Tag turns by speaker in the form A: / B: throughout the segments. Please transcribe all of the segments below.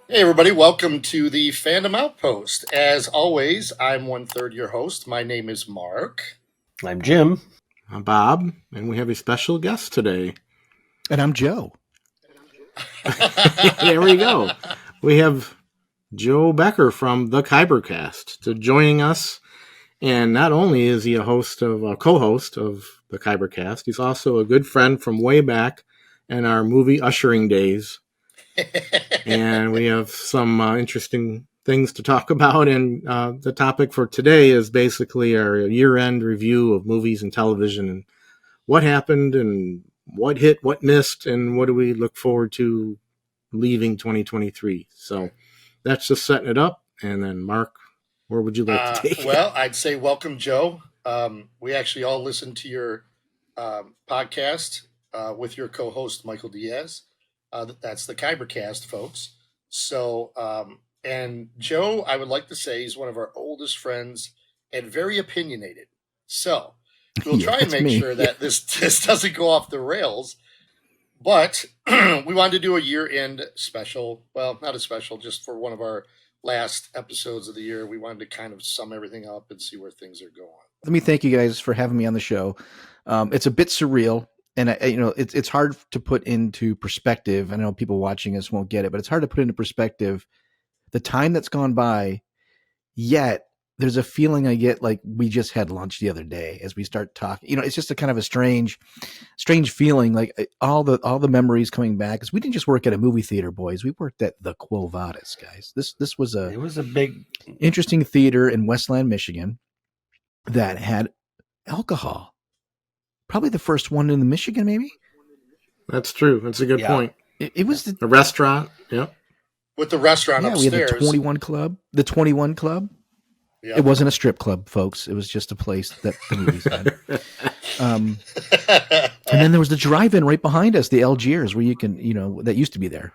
A: Hey, everybody, welcome to the Fandom Outpost. As always, I'm one third your host. My name is Mark.
B: I'm Jim.
C: I'm Bob, and we have a special guest today.
D: And I'm Joe.
C: There we go. We have Joe Becker from the Kybercast joining us. And not only is he a co-host of the Kybercast, he's also a good friend from way back in our movie ushering days. And we have some interesting things to talk about. And the topic for today is basically our year-end review of movies and television and what happened and what hit, what missed, and what do we look forward to leaving 2023. So that's just setting it up. And then, Mark, where would you like to take it?
A: Well, I'd say welcome, Joe. We actually all listened to your podcast with your co-host, Michael Diaz. That's the Kybercast, folks. So, and Joe, I would like to say he's one of our oldest friends and very opinionated. So we'll try and make sure that this doesn't go off the rails. But we wanted to do a year-end special. Well, not a special, just for one of our last episodes of the year. We wanted to kind of sum everything up and see where things are going.
D: Let me thank you guys for having me on the show. It's a bit surreal, and it's hard to put into perspective. I know people watching us won't get it, but it's hard to put into perspective the time that's gone by. Yet there's a feeling I get like we just had lunch the other day as we start talking. It's just a kind of a strange feeling, like all the memories coming back. Because we didn't just work at a movie theater, boys. We worked at the Quo Vadis, guys. This was a
B: big,
D: interesting theater in Westland, Michigan, that had alcohol. Probably the first one in the Michigan, maybe.
C: That's true. That's a good point.
D: It was
C: a restaurant. Yep.
A: With the restaurant upstairs.
D: We had the 21 Club. The 21 Club. Yep. It wasn't a strip club, folks. It was just a place that the movies had. And then there was the drive-in right behind us, the Algiers, where you can, that used to be there.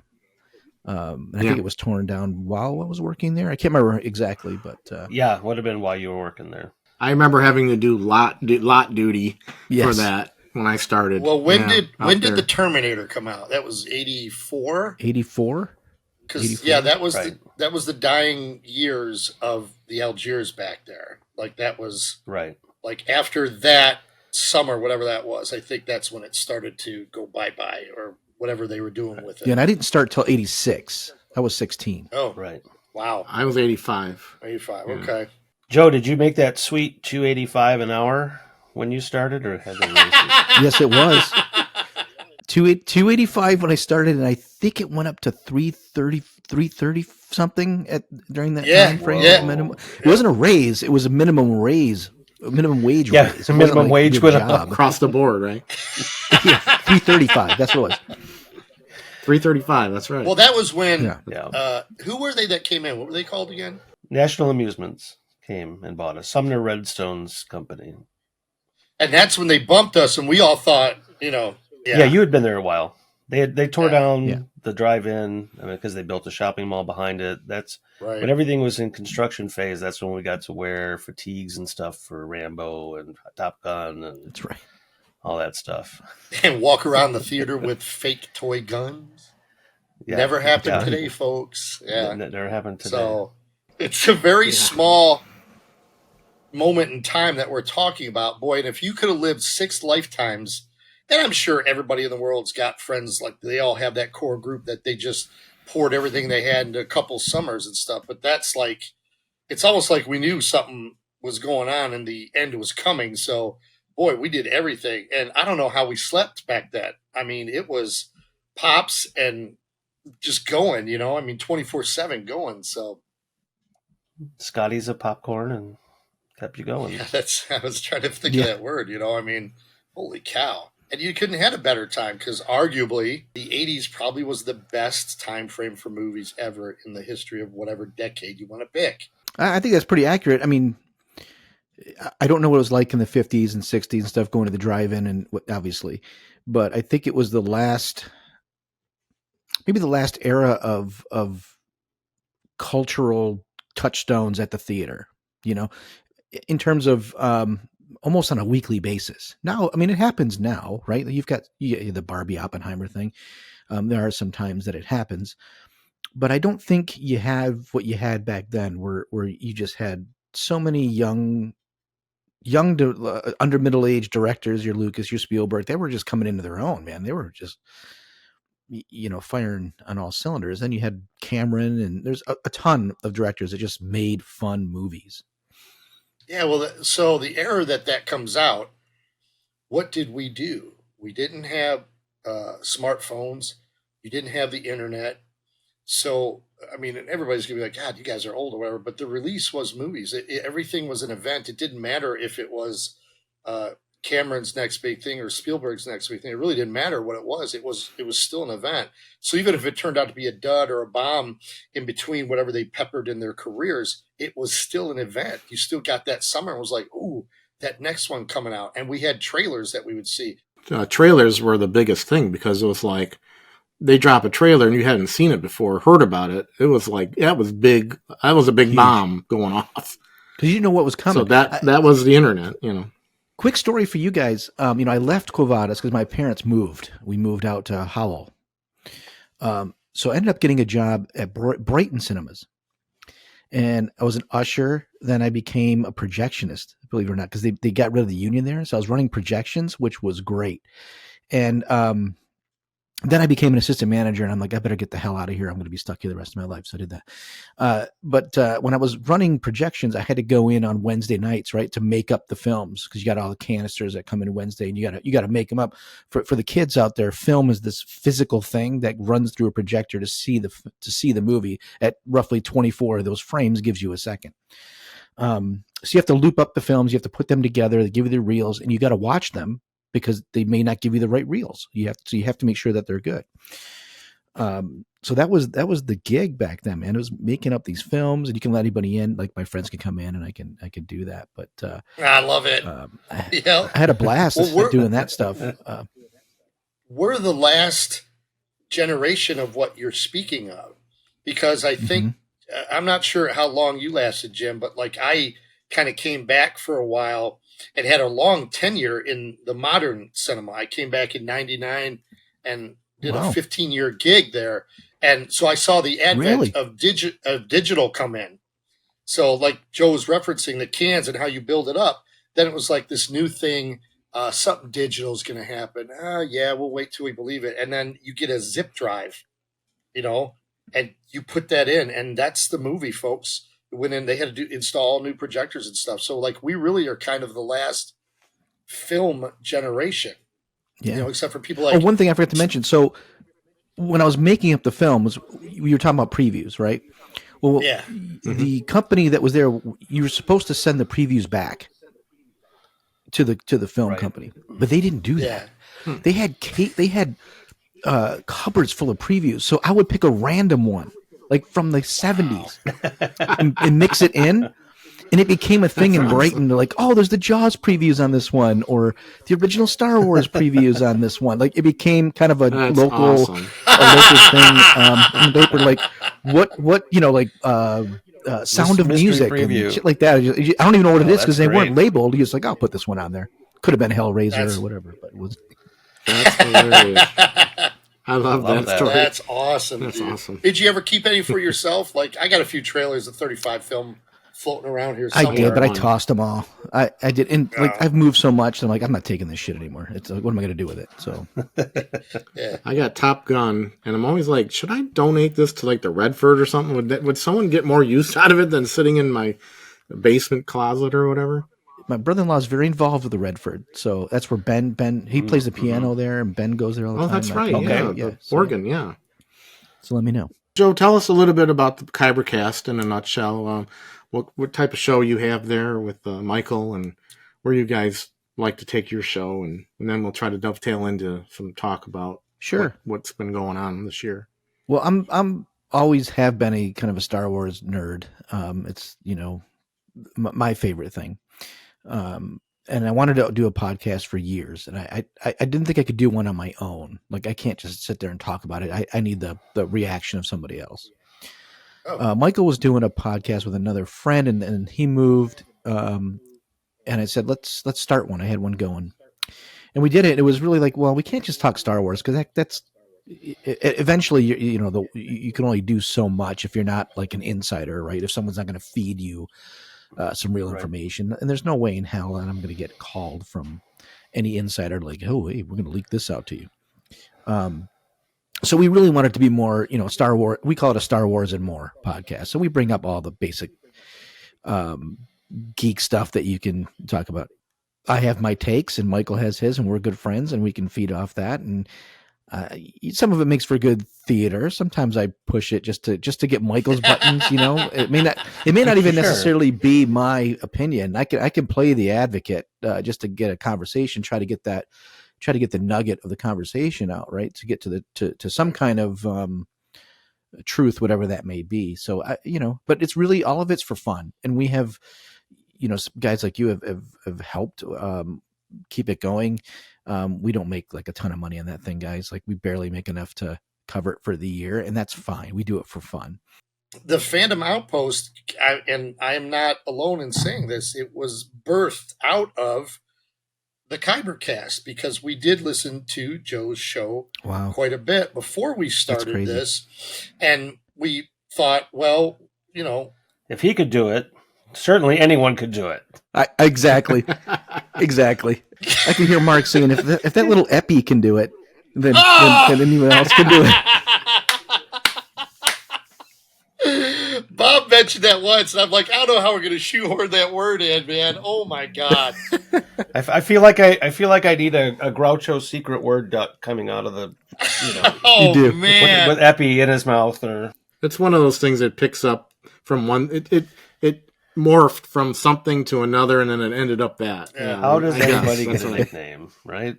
D: I think it was torn down while I was working there. I can't remember exactly, but
B: it would have been while you were working there.
C: I remember having to do lot duty for that when I started.
A: Well, when did the Terminator come out? That was 84?
D: 84?
A: Because that was the dying years of the Algiers back there. Like that was
B: right.
A: Like after that summer, whatever that was, I think that's when it started to go bye-bye or whatever they were doing with it.
D: Yeah, and I didn't start till 86. I was 16.
A: Oh,
B: right.
A: Wow.
C: I was 85.
A: 85. Yeah. Okay.
B: Joe, did you make that sweet $2.85 an hour when you started, or had they raised it?
D: Yes, it was. $2.85 when I started, and I think it went up to $3.30 something during that time frame.
A: Yeah.
D: It wasn't a raise; it was a minimum raise, a minimum wage raise.
B: Yeah, minimum wage went up
C: across the board, right?
D: Yeah, $3.35. That's what it was.
C: $3.35. That's right.
A: Well, that was when.
B: Yeah.
A: Who were they that came in? What were they called again?
B: National Amusements came and bought us. Sumner Redstone's company.
A: And that's when they bumped us, and we all thought,
B: Yeah, you had been there a while. They tore down the drive-in because they built a shopping mall behind it. That's
A: right.
B: When everything was in construction phase. That's when we got to wear fatigues and stuff for Rambo and Top Gun and
D: that's right,
B: all that stuff.
A: And walk around the theater with fake toy guns. Yeah. Never happened today, folks. Yeah,
B: never happened today.
A: So it's a very small moment in time that we're talking about, boy. And if you could have lived 6 lifetimes. And I'm sure everybody in the world's got friends, like they all have that core group that they just poured everything they had into a couple summers and stuff. But that's like, it's almost like we knew something was going on and the end was coming. So, boy, we did everything. And I don't know how we slept back then. I mean, it was pops and just going, 24/7 going. So,
B: Scotty's a popcorn and kept you going.
A: Yeah, I was trying to think of that word, holy cow. And you couldn't have had a better time because arguably the 80s probably was the best time frame for movies ever in the history of whatever decade you want to pick.
D: I think that's pretty accurate. I mean, I don't know what it was like in the 50s and 60s and stuff going to the drive-in and obviously, but I think it was maybe the last era of cultural touchstones at the theater, in terms of almost on a weekly basis. Now, I mean, it happens now, right? You've got the Barbie Oppenheimer thing. There are some times that it happens. but I don't think you have what you had back then, where you just had so many young to under middle age directors. Your Lucas, your Spielberg, they were just coming into their own, man. They were just firing on all cylinders. Then you had Cameron, and there's a ton of directors that just made fun movies.
A: Yeah, well, so the era that comes out, what did we do? We didn't have smartphones. You didn't have the internet. So, I mean, everybody's going to be like, God, you guys are old or whatever. But the release was movies. Everything was an event. It didn't matter if it was uh, Cameron's next big thing or Spielberg's next big thing. It really didn't matter what it was. It was still an event. So even if it turned out to be a dud or a bomb in between whatever they peppered in their careers, it was still an event. You still got that summer and was like, ooh, that next one coming out. And we had trailers that we would see.
C: Trailers were the biggest thing because it was like they drop a trailer and you hadn't seen it before, heard about it. It was like that was big. That was a big bomb going off
D: because you didn't know what was coming.
C: So that was the internet,
D: Quick story for you guys. I left Quo Vadis because my parents moved. We moved out to Howell. So I ended up getting a job at Brighton Cinemas. And I was an usher. Then I became a projectionist, believe it or not, because they got rid of the union there. So I was running projections, which was great. And then I became an assistant manager, and I'm like, I better get the hell out of here. I'm going to be stuck here the rest of my life. So I did that. But when I was running projections, I had to go in on Wednesday nights, right, to make up the films, because you got all the canisters that come in Wednesday, and you got to make them up. For the kids out there, film is this physical thing that runs through a projector to see the movie at roughly 24 of those frames gives you a second. So you have to loop up the films, you have to put them together, they give you the reels, and you got to watch them, because they may not give you the right reels. You have to make sure that they're good. So that was the gig back then, man. It was making up these films, and you can let anybody in. Like my friends can come in, and I can do that. But
A: I love it.
D: I had a blast doing that stuff.
A: We're the last generation of what you're speaking of, because I think I'm not sure how long you lasted, Jim, but like I kind of came back for a while and had a long tenure in the modern cinema. I came back in '99 and did a 15-year gig there. And so I saw the advent of digital come in. So like Joe was referencing the cans and how you build it up. Then it was like this new thing, something digital is going to happen. Yeah, we'll wait till we believe it. And then you get a zip drive, and you put that in, and that's the movie, folks. Went in, they had to install new projectors and stuff. So like we really are kind of the last film generation, except for people like.
D: Oh, one thing I forgot to mention. So when I was making up the films, we were talking about previews, right? Well, yeah. The company that was there, you were supposed to send the previews back to the film company, but they didn't do that. They had cupboards full of previews. So I would pick a random one, like from the 70s, and mix it in. And it became a thing in Brighton. They're like, oh, there's the Jaws previews on this one, or the original Star Wars previews on this one. Like it became kind of a local thing. And they were like, what, Sound of Music preview. And shit like that. I don't even know what it is because they weren't labeled. He was like, I'll put this one on there. Could have been Hellraiser or whatever, but it was.
C: That's hilarious. I love that story.
A: That's awesome.
C: That's awesome.
A: Did you ever keep any for yourself? Like I got a few trailers of 35 film floating around here somewhere.
D: I did, but I tossed them all. I did, and I've moved so much. I'm like, I'm not taking this shit anymore. It's like, what am I going to do with it? So,
C: I got Top Gun, and I'm always like, should I donate this to like the Redford or something? Would someone get more use out of it than sitting in my basement closet or whatever?
D: My brother-in-law is very involved with the Redford, so that's where Ben he plays the piano there, and Ben goes there all the time.
C: Oh, that's right. The organ, yeah.
D: So let me know.
C: Joe, tell us a little bit about the Kybercast in a nutshell. What type of show you have there with Michael, and where you guys like to take your show, and then we'll try to dovetail into some talk about what's been going on this year.
D: Well, I'm always have been a kind of a Star Wars nerd. It's my favorite thing, and I wanted to do a podcast for years, and I didn't think I could do one on my own. Like I can't just sit there and talk about it. I need the reaction of somebody else. Michael was doing a podcast with another friend, and he moved. And I said, let's start one. I had one going, and we did it. It was really like, well, we can't just talk Star Wars because that's eventually, you can only do so much if you're not like an insider, right? If someone's not going to feed you some real information, and there's no way in hell that I'm going to get called from any insider like, oh, hey, we're going to leak this out to you. So we really want it to be more, Star Wars. We call it a Star Wars and more podcast. So we bring up all the basic geek stuff that you can talk about. I have my takes, and Michael has his, and we're good friends, and we can feed off that. And some of it makes for good theater. Sometimes I push it just to get Michael's buttons. It may not even necessarily be my opinion. I can play the advocate just to get a conversation, try to get the nugget of the conversation out, right? To get to some kind of truth, whatever that may be. So but it's really, all of it's for fun, and we have, guys like you have helped keep it going. We don't make like a ton of money on that thing, guys. Like, we barely make enough to cover it for the year, and that's fine. We do it for fun.
A: The Fandom Outpost, and I am not alone in saying this, it was birthed out of the Kybercast, because we did listen to Joe's show quite a bit before we started this. And we thought, well,
B: if he could do it, certainly anyone could do it.
D: Exactly. Exactly. I can hear Mark saying, if that little Epi can do it, then anyone else can do it.
A: Bob mentioned that once, and I'm like, I don't know how we're going to shoehorn that word in, man. Oh my God.
B: I feel like I need a Groucho secret word duck coming out of the,
A: oh,
D: you do.
A: Man.
B: With Epi in his mouth. Or
C: it's one of those things that picks up from one. It morphed from something to another, and then it ended up that.
A: Yeah.
B: How does anybody get a nickname, right?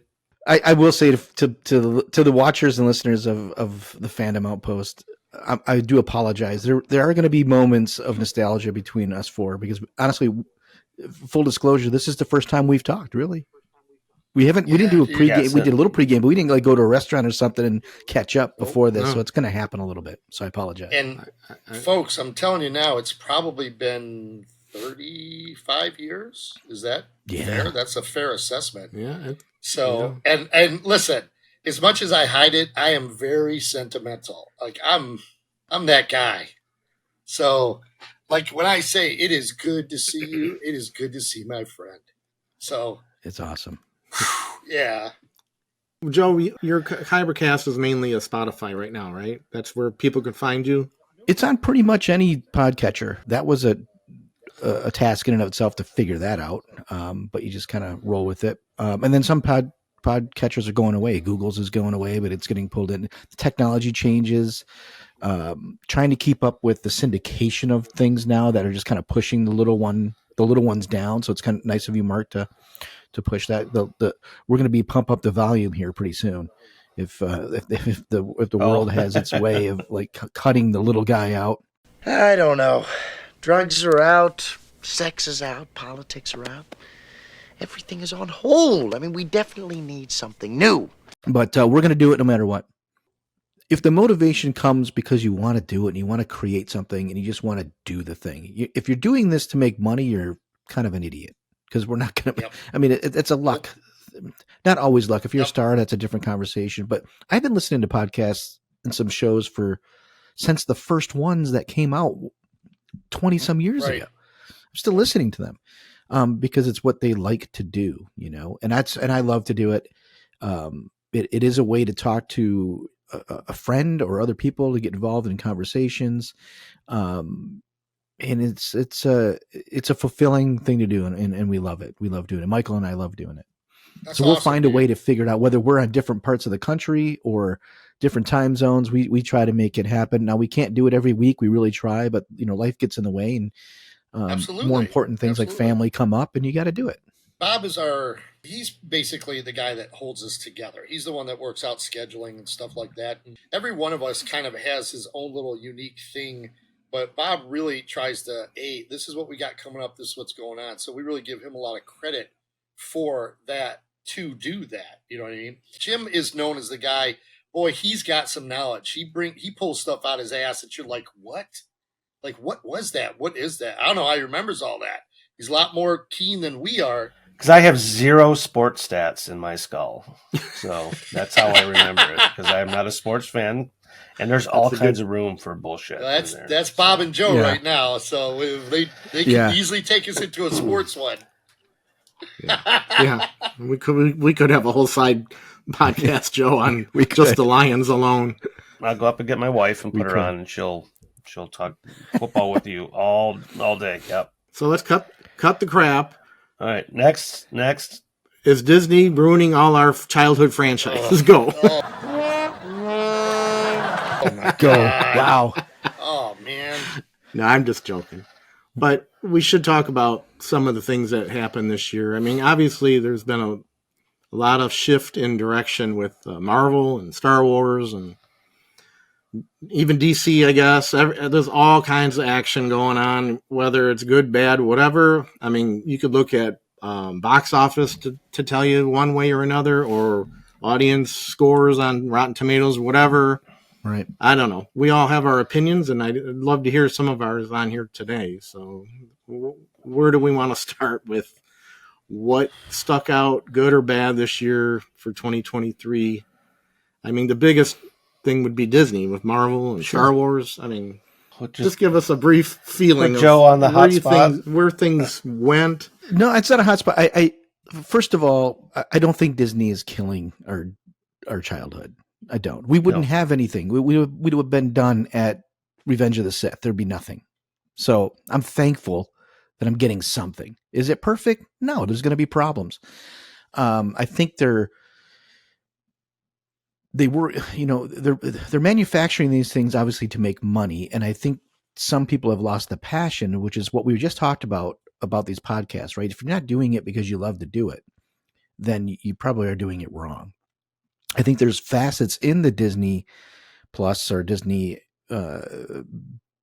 D: I will say to the watchers and listeners of the Fandom Outpost, I do apologize. There are going to be moments of nostalgia between us four, because honestly, full disclosure, this is the first time we've talked. Really, we didn't do a pregame.
B: Yes,
D: we did a little pregame, but we didn't go to a restaurant or something and catch up before this. No. So it's going to happen a little bit. So I apologize.
A: And folks, I'm telling you now, it's probably been 35 years. Is that fair? That's a fair assessment.
C: Yeah.
A: So, and listen, as much as I hide it, I am very sentimental. Like, I'm that guy. So, like, when I say it is good to see you, it is good to see my friend. So
D: it's awesome.
A: Yeah.
C: Joe, your Kybercast is mainly a Spotify right now, right? That's where people can find you.
D: It's on pretty much any podcatcher. That was a task in and of itself to figure that out. But you just kind of roll with it. And then some podcatchers are going away. Google's is going away, but it's getting pulled in. The technology changes. Trying to keep up with the syndication of things now that are just kind of pushing the little ones down. So it's kind of nice of you, Mark, to push that. We're going to be pump up the volume here pretty soon. If the world has its way of like cutting the little guy out.
E: I don't know. Drugs are out, sex is out, politics are out. Everything is on hold. I mean, we definitely need something new.
D: But we're going to do it no matter what. If the motivation comes because you want to do it and you want to create something and you just want to do the thing. If you're doing this to make money, you're kind of an idiot, because we're not going to. Yep. I mean, it's a luck. Not always luck. If you're a star, that's a different conversation. But I've been listening to podcasts and some shows since the first ones that came out 20 some years ago. I'm still listening to them because it's what they like to do, and I love to do it. It is a way to talk to a friend or other people, to get involved in conversations. And it's a fulfilling thing to do. And we love it. We love doing it. Michael and I love doing it.
A: That's
D: so we'll
A: awesome,
D: find a way to figure it out, whether we're on different parts of the country or different time zones. We try to make it happen. Now, we can't do it every week. We really try, but life gets in the way, and more important things like family come up, and you got to do it.
A: Bob is he's basically the guy that holds us together. He's the one that works out scheduling and stuff like that. And every one of us kind of has his own little unique thing, but Bob really tries to, hey, this is what we got coming up. This is what's going on. So we really give him a lot of credit for that, to do that. You know what I mean? Jim is known as the guy, boy, he's got some knowledge. He pulls stuff out his ass that you're like, what? Like, what was that? What is that? I don't know how he remembers all that. He's a lot more keen than we are.
B: Because I have 0 sports stats in my skull. So that's how I remember it. Because I'm not a sports fan. And there's all kinds of room for bullshit.
A: That's Bob and Joe right now. So they can easily take us into a sports one.
C: Yeah. We could have a whole side podcast, Joe, on just the Lions alone.
B: I'll go up and get my wife and put her on, and she'll talk football with you all day. Yep.
C: So let's cut the crap.
B: All right. Next.
C: Is Disney ruining all our childhood franchises? Go.
A: Oh my
D: Go.
A: God.
D: Wow.
A: Oh man.
C: No, I'm just joking. But we should talk about some of the things that happened this year. I mean, obviously, there's been a lot of shift in direction with Marvel and Star Wars and even DC, I guess. There's all kinds of action going on, whether it's good, bad, whatever. I mean, you could look at box office to tell you one way or another, or audience scores on Rotten Tomatoes, whatever.
D: Right.
C: I don't know. We all have our opinions, and I'd love to hear some of ours on here today. So where do we want to start with? What stuck out, good or bad, this year for 2023? I mean, the biggest thing would be Disney with Marvel and Star Wars. I mean, just give us a brief feeling of
B: Joe on the hot spot.
C: Where things went.
D: No, it's not a hot spot. I first of all, I don't think Disney is killing our childhood. I don't. We wouldn't have anything. We would have been done at Revenge of the Sith. There'd be nothing. So I'm thankful that I'm getting something. Is it perfect? No, there's going to be problems. I think they're manufacturing these things obviously to make money. And I think some people have lost the passion, which is what we just talked about these podcasts, right? If you're not doing it because you love to do it, then you probably are doing it wrong. I think there's facets in the Disney Plus or Disney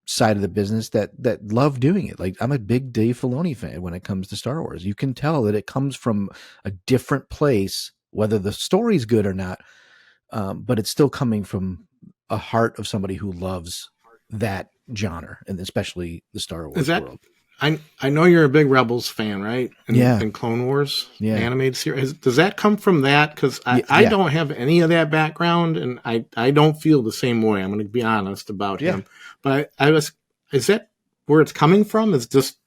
D: side of the business that love doing it. Like, I'm a big Dave Filoni fan when it comes to Star Wars. You can tell that it comes from a different place, whether the story's good or not, but it's still coming from a heart of somebody who loves that genre, and especially the Star Wars world.
C: I know you're a big Rebels fan, right? And Clone Wars, animated series. Does that come from that? Because I don't have any of that background, and I don't feel the same way. I'm going to be honest about him. But is that where it's coming from? Is just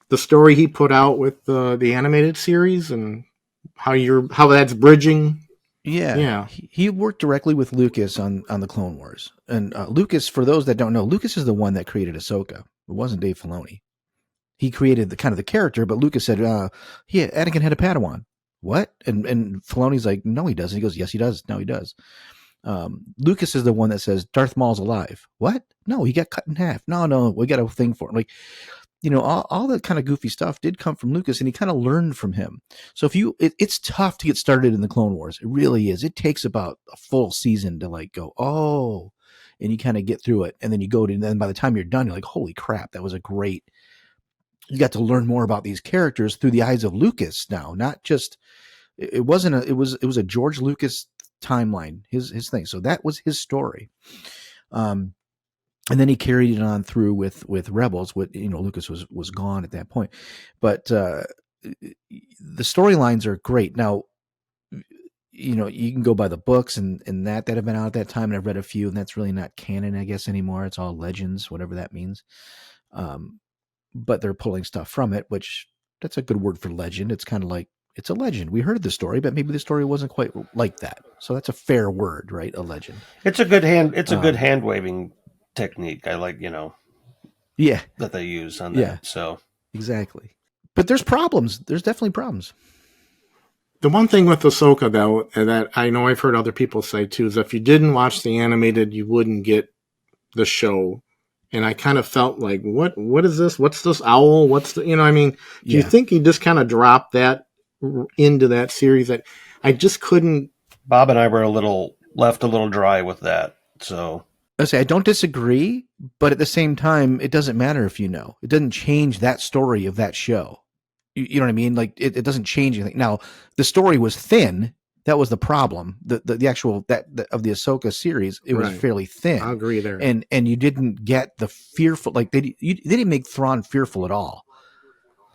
C: the story he put out with the animated series and how that's bridging?
D: Yeah. He worked directly with Lucas on the Clone Wars. And Lucas, for those that don't know, Lucas is the one that created Ahsoka. It wasn't Dave Filoni. He created the character, but Lucas said, Anakin had a Padawan. What? And Filoni's like, no, he doesn't. He goes, yes, he does. No, he does. Lucas is the one that says Darth Maul's alive. What? No, he got cut in half. No, we got a thing for him. Like, all that kind of goofy stuff did come from Lucas, and he kind of learned from him. So it's tough to get started in the Clone Wars. It really is. It takes about a full season to like go, oh, and you kind of get through it. And then and then by the time you're done, you're like, holy crap, that was you got to learn more about these characters through the eyes of Lucas now, not just, it was a George Lucas timeline, his thing. So that was his story. And then he carried it on through with Rebels. Lucas was gone at that point, but the storylines are great. Now, you can go by the books and that have been out at that time, and I've read a few, and that's really not canon, I guess, anymore. It's all legends, whatever that means. But they're pulling stuff from it, which that's a good word for legend. It's kind of like, it's a legend. We heard the story, but maybe the story wasn't quite like that. So that's a fair word, right? A legend.
B: It's a good good hand waving technique. I like, that they use on that.
D: Yeah,
B: so
D: exactly. But there's problems. There's definitely problems.
C: The one thing with Ahsoka, though, that I know I've heard other people say too, is if you didn't watch the animated, you wouldn't get the show. And I kind of felt like, what is this? What's this owl? What's the, do you think he just kind of dropped that into that series? That I just couldn't.
B: Bob and I were left a little dry with that. So
D: I don't disagree, but at the same time, it doesn't matter if it doesn't change that story of that show. You know what I mean? Like it doesn't change anything. Now the story was thin. That was the problem. The actual of the Ahsoka series, it was fairly thin.
C: I agree there.
D: And you didn't get the fearful, like they didn't make Thrawn fearful at all.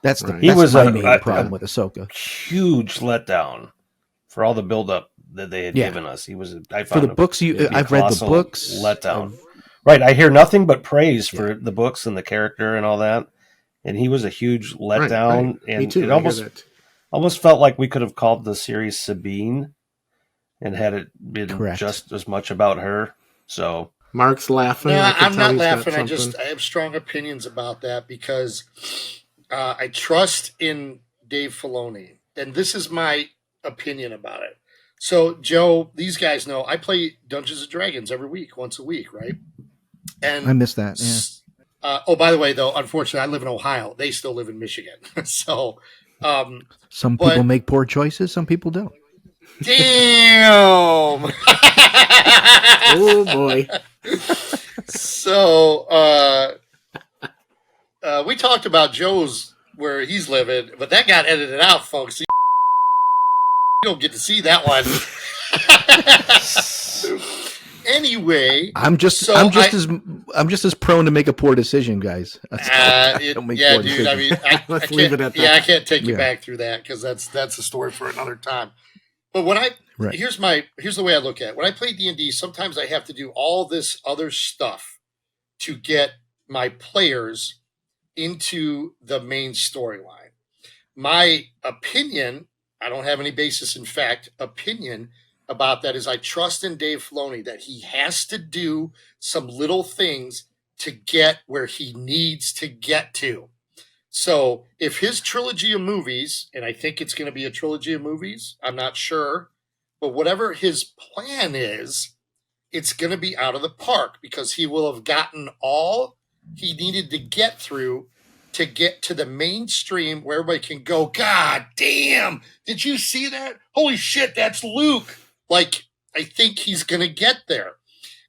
D: That's
C: Right.
B: He was
D: my
B: a
D: main problem with Ahsoka.
B: huge letdown for all the buildup that they had
D: Yeah.
B: given us. He was, I
D: For the
B: found him
D: books,
B: to be a
D: I've read the
B: colossal
D: books.
B: letdown. Right. I hear nothing but praise for the books and the character and all that. And he was a huge letdown.
C: Right. Me
B: And
C: too.
B: it
C: I hear that.
B: almost felt like we could have called the series Sabine and had it been
D: Correct.
B: just as much about her. So
C: Mark's laughing.
A: No,
C: I can
A: I'm
C: tell
A: not
C: he's got
A: laughing.
C: something.
A: I have strong opinions about that because I trust in Dave Filoni, and this is my opinion about it. So, Joe, these guys know I play Dungeons and Dragons every week, once a week, right? And
D: I missed that. Yeah.
A: Oh, by the way, though, unfortunately, I live in Ohio. They still live in Michigan. So,
D: Some people make poor choices. Some people don't.
A: damn.
C: Oh boy.
A: So, we talked about Joe's where he's living, but that got edited out, folks. You don't get to see that one. Anyway,
D: I'm just as prone to make a poor decision, guys.
A: yeah, dude.
D: decisions.
A: I mean, I
C: Let's leave
A: can't.
C: it at
A: Yeah, I
C: that.
A: can't take you back through that because that's a story for another time. But when here's the way I look at it. When I play D&D, sometimes I have to do all this other stuff to get my players into the main storyline. My opinion, I don't have any basis in fact, opinion about that is I trust in Dave Filoni that he has to do some little things to get where he needs to get to. So if his trilogy of movies, and I think it's going to be a trilogy of movies, I'm not sure, but whatever his plan is, it's going to be out of the park because he will have gotten all he needed to get through to get to the mainstream where everybody can go, God damn, did you see that? Holy shit, that's Luke. Like, I think he's going to get there.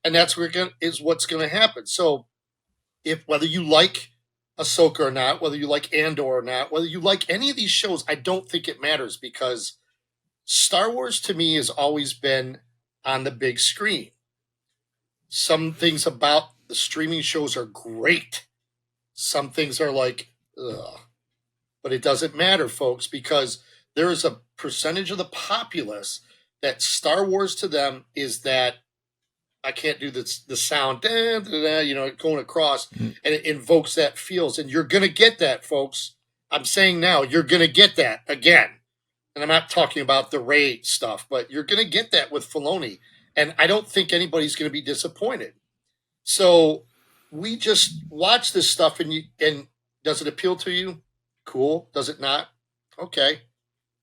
A: And that's what's going to happen. So if whether you like Ahsoka or not, whether you like Andor or not, whether you like any of these shows, I don't think it matters because Star Wars to me has always been on the big screen. Some things about the streaming shows are great. Some things are like, ugh. But it doesn't matter, folks, because there is a percentage of the populace that Star Wars to them is that I can't do the sound, going across, and it invokes that feels. And you're going to get that, folks. I'm saying now, you're going to get that again. And I'm not talking about the Rey stuff, but you're going to get that with Filoni. And I don't think anybody's going to be disappointed. So we just watch this stuff, and does it appeal to you? Cool. Does it not? Okay.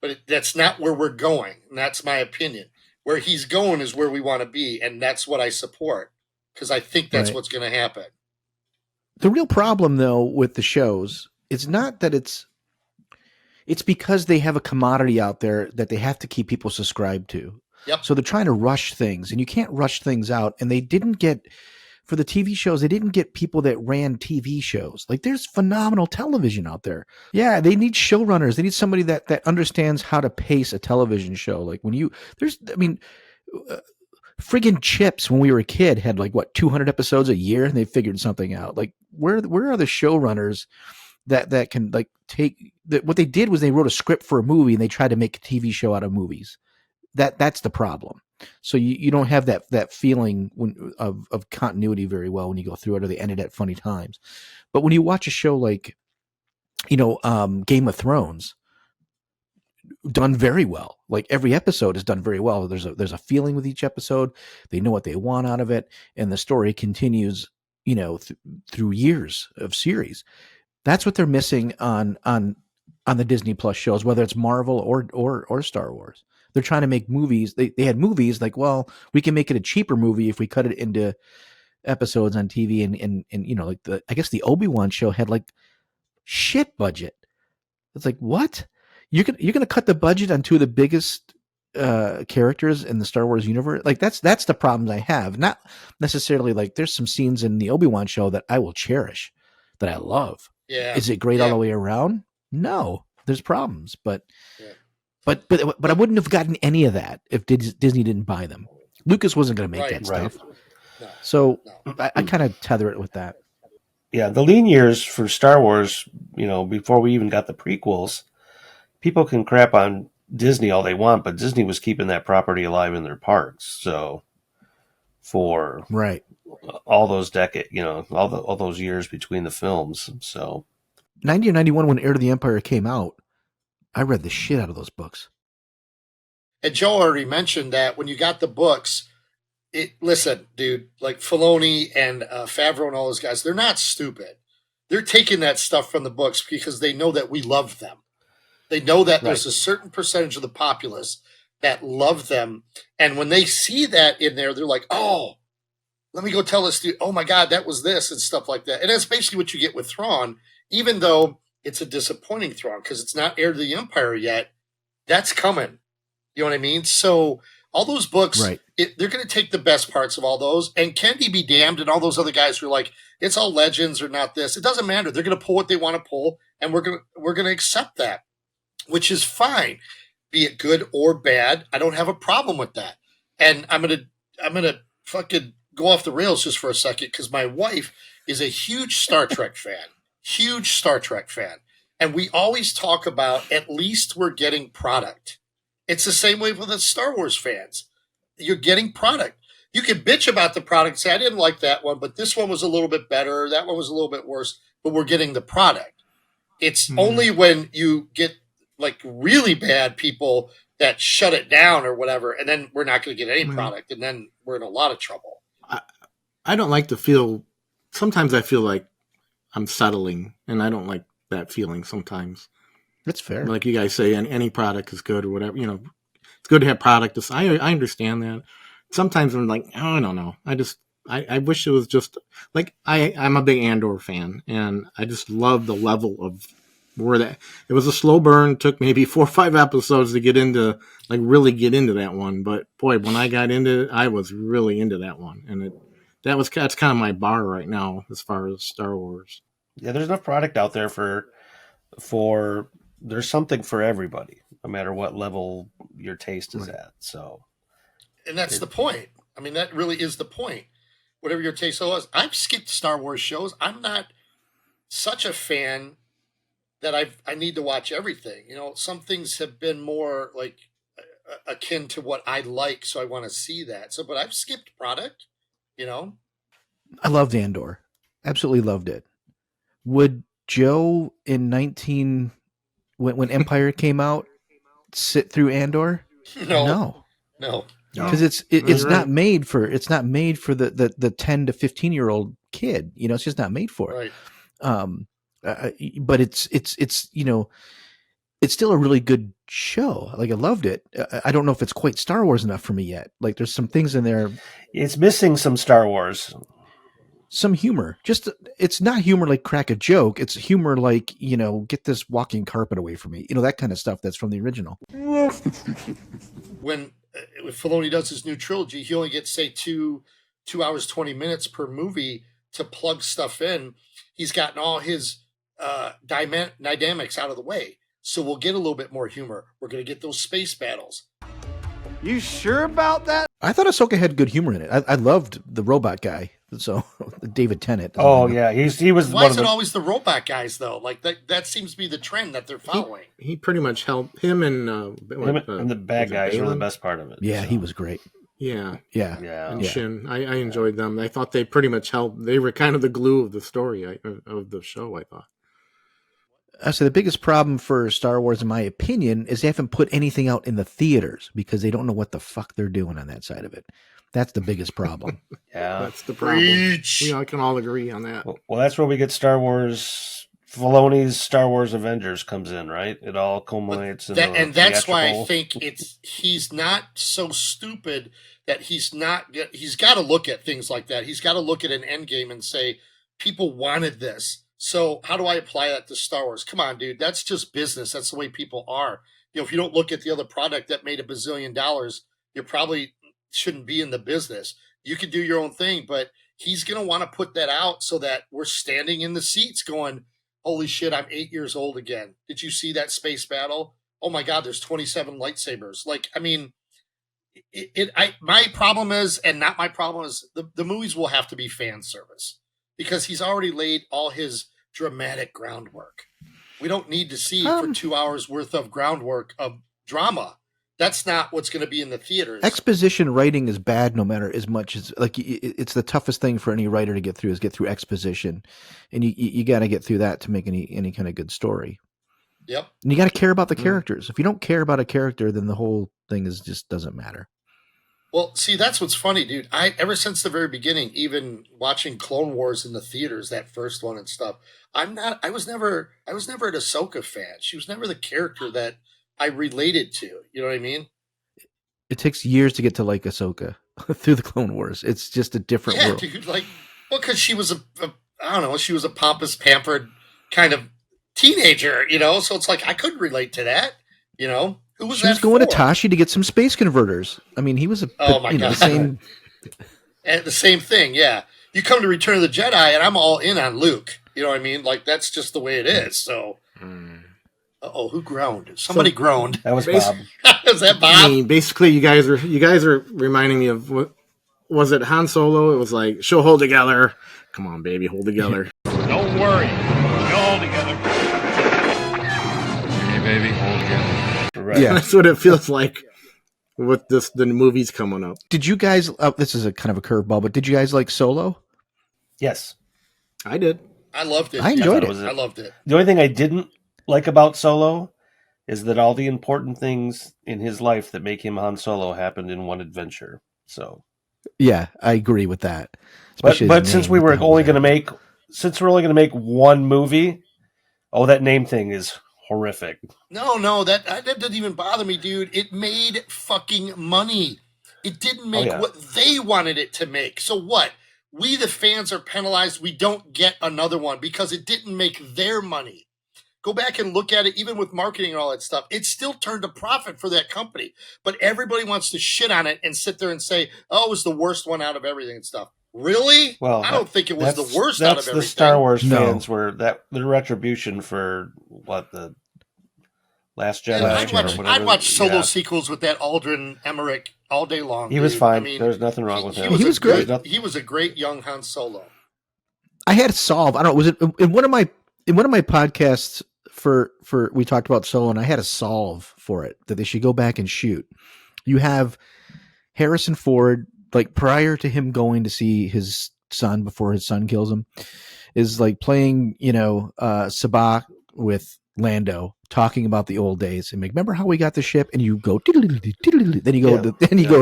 A: But that's not where we're going. And that's my opinion. Where he's going is where we want to be. And that's what I support because I think that's what's going to happen.
D: The real problem, though, with the shows, it's not that it's because they have a commodity out there that they have to keep people subscribed to.
A: Yep.
D: So they're trying to rush things, and you can't rush things out. And they didn't get, for the TV shows, they didn't get people that ran TV shows. Like, there's phenomenal television out there. Yeah, they need showrunners. They need somebody that understands how to pace a television show. Like friggin' Chips when we were a kid had 200 episodes a year, and they figured something out. Like, where are the showrunners that can take that? What they did was they wrote a script for a movie and they tried to make a TV show out of movies. That's the problem. So you don't have that feeling of continuity very well when you go through it, or they ended at funny times. But when you watch a show like, Game of Thrones, done very well. Like, every episode is done very well. There's a feeling with each episode. They know what they want out of it, and the story continues, through years of series. That's what they're missing on the Disney Plus shows, whether it's Marvel or Star Wars. They're trying to make movies. They had movies like, well, we can make it a cheaper movie if we cut it into episodes on TV, and I guess the Obi-Wan show had shit budget. It's like, what? You're gonna cut the budget on two of the biggest characters in the Star Wars universe? Like, that's the problems I have. Not necessarily there's some scenes in the Obi-Wan show that I will cherish, that I love.
A: Yeah.
D: Is it great all the way around? No, there's problems, but I wouldn't have gotten any of that if Disney didn't buy them. Lucas wasn't going to make that stuff.
A: No.
D: So I kind of tether it with that.
B: Yeah, the lean years for Star Wars, before we even got the prequels, people can crap on Disney all they want, but Disney was keeping that property alive in their parks. So for
D: Right.
B: all those decades, all those years between the films. So
D: 90 or 91 when Heir to the Empire came out, I read the shit out of those books.
A: And Joe already mentioned that when you got the books, listen, dude, like Filoni and Favreau and all those guys, they're not stupid. They're taking that stuff from the books because they know that we love them. They know that there's a certain percentage of the populace that love them. And when they see that in there, they're like, oh, let me go tell this dude, oh my God, that was this and stuff like that. And that's basically what you get with Thrawn, even though it's a disappointing Thrawn because it's not Heir to the Empire yet. That's coming. You know what I mean? So all those books,
D: Right.
A: They're going to take the best parts of all those. And Kennedy be damned and all those other guys who are like, it's all legends or not this. It doesn't matter. They're going to pull what they want to pull, and we're going to accept that, which is fine. Be it good or bad, I don't have a problem with that. And I'm gonna fucking go off the rails just for a second because my wife is a huge Star Trek fan, and we always talk about at least we're getting product. It's the same way with the Star Wars fans. You're getting product. You can bitch about the product, say, I didn't like that one, but this one was a little bit better. That one was a little bit worse, but we're getting the product. It's only when you get like really bad people that shut it down or whatever, and then we're not going to get any product, and then we're in a lot of trouble.
C: I don't like to feel, sometimes I feel like I'm settling, and I don't like that feeling sometimes.
D: That's fair.
C: Like you guys say, any product is good or whatever. It's good to have product. I understand that. Sometimes I'm like, oh, I don't know. I wish it was just like I'm a big Andor fan, and I just love the level of where that. It was a slow burn. Took maybe 4 or 5 episodes to really get into that one. But boy, when I got into it, I was really into that one, and that's kind of my bar right now as far as Star Wars.
B: Yeah, there's enough product out there for there's something for everybody, no matter what level your taste is at. So,
A: and that's the point. I mean, that really is the point. Whatever your taste was, I've skipped Star Wars shows. I'm not such a fan that I need to watch everything. Some things have been more like akin to what I like, so I want to see that. So, but I've skipped product.
D: I loved Andor. Absolutely loved it. Would Joe in when Empire came out sit through Andor?
A: No.
D: Because it's not made for the 10 to 15-year-old kid. It's just not made for it.
A: Right.
D: But it's still a really good show. Like I loved it. I don't know if it's quite Star Wars enough for me yet. Like there's some things in there.
B: It's missing some Star Wars.
D: Some humor. Just it's not humor like crack a joke. It's humor like, get this walking carpet away from me. That kind of stuff that's from the original.
A: When Filoni does his new trilogy, he only gets, say, 2 hours, 20 minutes per movie to plug stuff in. He's gotten all his dynamics out of the way. So we'll get a little bit more humor. We're going to get those space battles.
F: You sure about that?
D: I thought Ahsoka had good humor in it. I loved the robot guy. So David Tennant.
B: Oh yeah, he was.
A: Why is it always the robot guys though? Like that seems to be the trend that they're following.
C: He pretty much helped him and
B: and the bad guys were the best part of it.
D: Yeah, he was great.
C: Yeah.
B: And
C: Shin, I enjoyed them. I thought they pretty much helped. They were kind of the glue of the story of the show. I thought.
D: So the biggest problem for Star Wars, in my opinion, is they haven't put anything out in the theaters because they don't know what the fuck they're doing on that side of it. That's the biggest problem.
B: Yeah,
C: that's the problem.
A: Preach.
C: We can all agree on that.
B: Well, that's where we get Star Wars. Filoni's Star Wars Avengers comes in, right? It all culminates in
A: and that's why I think he's not so stupid that he's got to look at things like that. He's got to look at an end game and say, people wanted this. So how do I apply that to Star Wars? Come on, dude. That's just business. That's the way people are. If you don't look at the other product that made $1 bazillion, you probably shouldn't be in the business. You could do your own thing, but he's going to want to put that out so that we're standing in the seats going, holy shit, I'm 8 years old again. Did you see that space battle? Oh my God, there's 27 lightsabers. Like, I mean, my problem is, and not my problem is, the movies will have to be fan service because he's already laid all his dramatic groundwork. We don't need to see for 2 hours worth of groundwork of drama. That's not what's going to be in the theaters.
D: Exposition writing is bad no matter as much as like it's the toughest thing for any writer to get through is get through exposition, and you got to get through that to make any kind of good story.
A: Yep.
D: And you got to care about the characters. If you don't care about a character, then the whole thing just doesn't matter.
A: Well, see, that's what's funny, dude. Ever since the very beginning, even watching Clone Wars in the theaters, that first one and stuff, I was never an Ahsoka fan. She was never the character that I related to. You know what I mean?
D: It takes years to get to like Ahsoka through the Clone Wars. It's just a different world.
A: Dude. Because she was I don't know, she was a pompous, pampered kind of teenager, So it's like I couldn't relate to that, Who was
D: she was going to Tashi to get some space converters. I mean, he was the same.
A: And the same thing, yeah. You come to Return of the Jedi, and I'm all in on Luke. You know what I mean? Like that's just the way it is. So, who groaned? Somebody groaned.
B: That was Bob.
A: Was that Bob?
C: I mean, basically, you guys are reminding me of what was it? Han Solo. It was like she'll hold together. Come on, baby, hold together.
G: Don't worry, you'll hold together. Hey, baby, hold together.
B: Right.
C: Yeah, that's what it feels like with the movies coming up.
D: Did you guys? This is a kind of a curveball, but did you guys like Solo?
B: Yes.
C: I did.
A: I loved it.
D: I enjoyed it.
A: I loved it.
B: The only thing I didn't like about Solo is that all the important things in his life that make him Han Solo happened in one adventure. So,
D: yeah, I agree with that.
B: But since we're only going to make one movie, that name thing is horrific.
A: No, that didn't even bother me, dude. It made fucking money. It didn't make what they wanted it to make. So what? We, the fans, are penalized. We don't get another one because it didn't make their money. Go back and look at it, even with marketing and all that stuff. It still turned a profit for that company. But everybody wants to shit on it and sit there and say, oh, it was the worst one out of everything and stuff. Really?
B: Well,
A: I don't think it was the worst out of everything.
B: That's the Star Wars fans were the retribution for the Last Jedi.
A: I'd watch Solo sequels with that Aldrin Emmerich all day long.
B: He was fine. There's nothing wrong with him.
D: He was great.
A: He was a great young Han Solo.
D: I had to solve. I don't know. Was it in one of my podcasts for we talked about Solo, and I had a solve for it that they should go back and shoot. You have Harrison Ford, like prior to him going to see his son before his son kills him, is like playing Sabacc with Lando, talking about the old days and remember how we got the ship, and you go then you go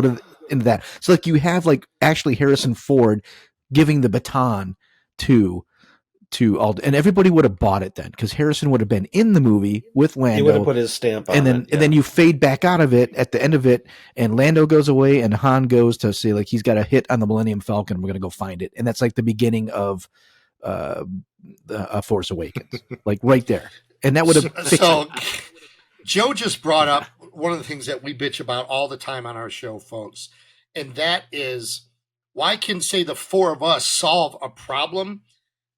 D: into that. So like you have like actually Harrison Ford giving the baton to Alden, and everybody would have bought it then because Harrison would have been in the movie with Lando.
B: He would have put his stamp on
D: it. And then you fade back out of it at the end of it, and Lando goes away, and Han goes to say like he's got a hit on the Millennium Falcon. We're gonna go find it, and that's like the beginning of Force Awakens, like right there. And that would have
A: so Joe just brought up one of the things that we bitch about all the time on our show, folks, and that is why can say the four of us solve a problem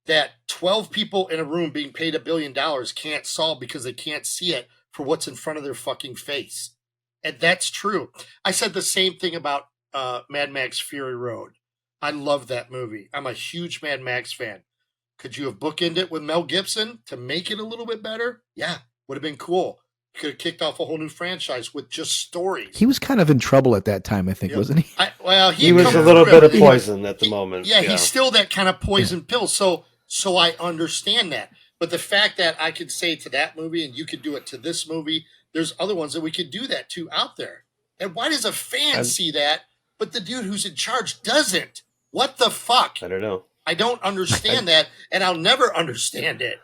A: that 12 people in a room being paid $1 billion can't solve because they can't see it for what's in front of their fucking face. And that's true. I said the same thing about Mad Max Fury Road. I love that movie. I'm a huge Mad Max fan. Could you have bookended it with Mel Gibson to make it a little bit better? Yeah, would have been cool. You could have kicked off a whole new franchise with just stories.
D: He was kind of in trouble at that time, I think, wasn't he?
A: He
B: was a little bit of poison at the moment.
A: Yeah, he's still that kind of poison pill. So I understand that. But the fact that I could say to that movie and you could do it to this movie, there's other ones that we could do that to out there. And why does a fan see that, but the dude who's in charge doesn't? What the fuck?
B: I don't know.
A: I don't understand that, and I'll never understand it.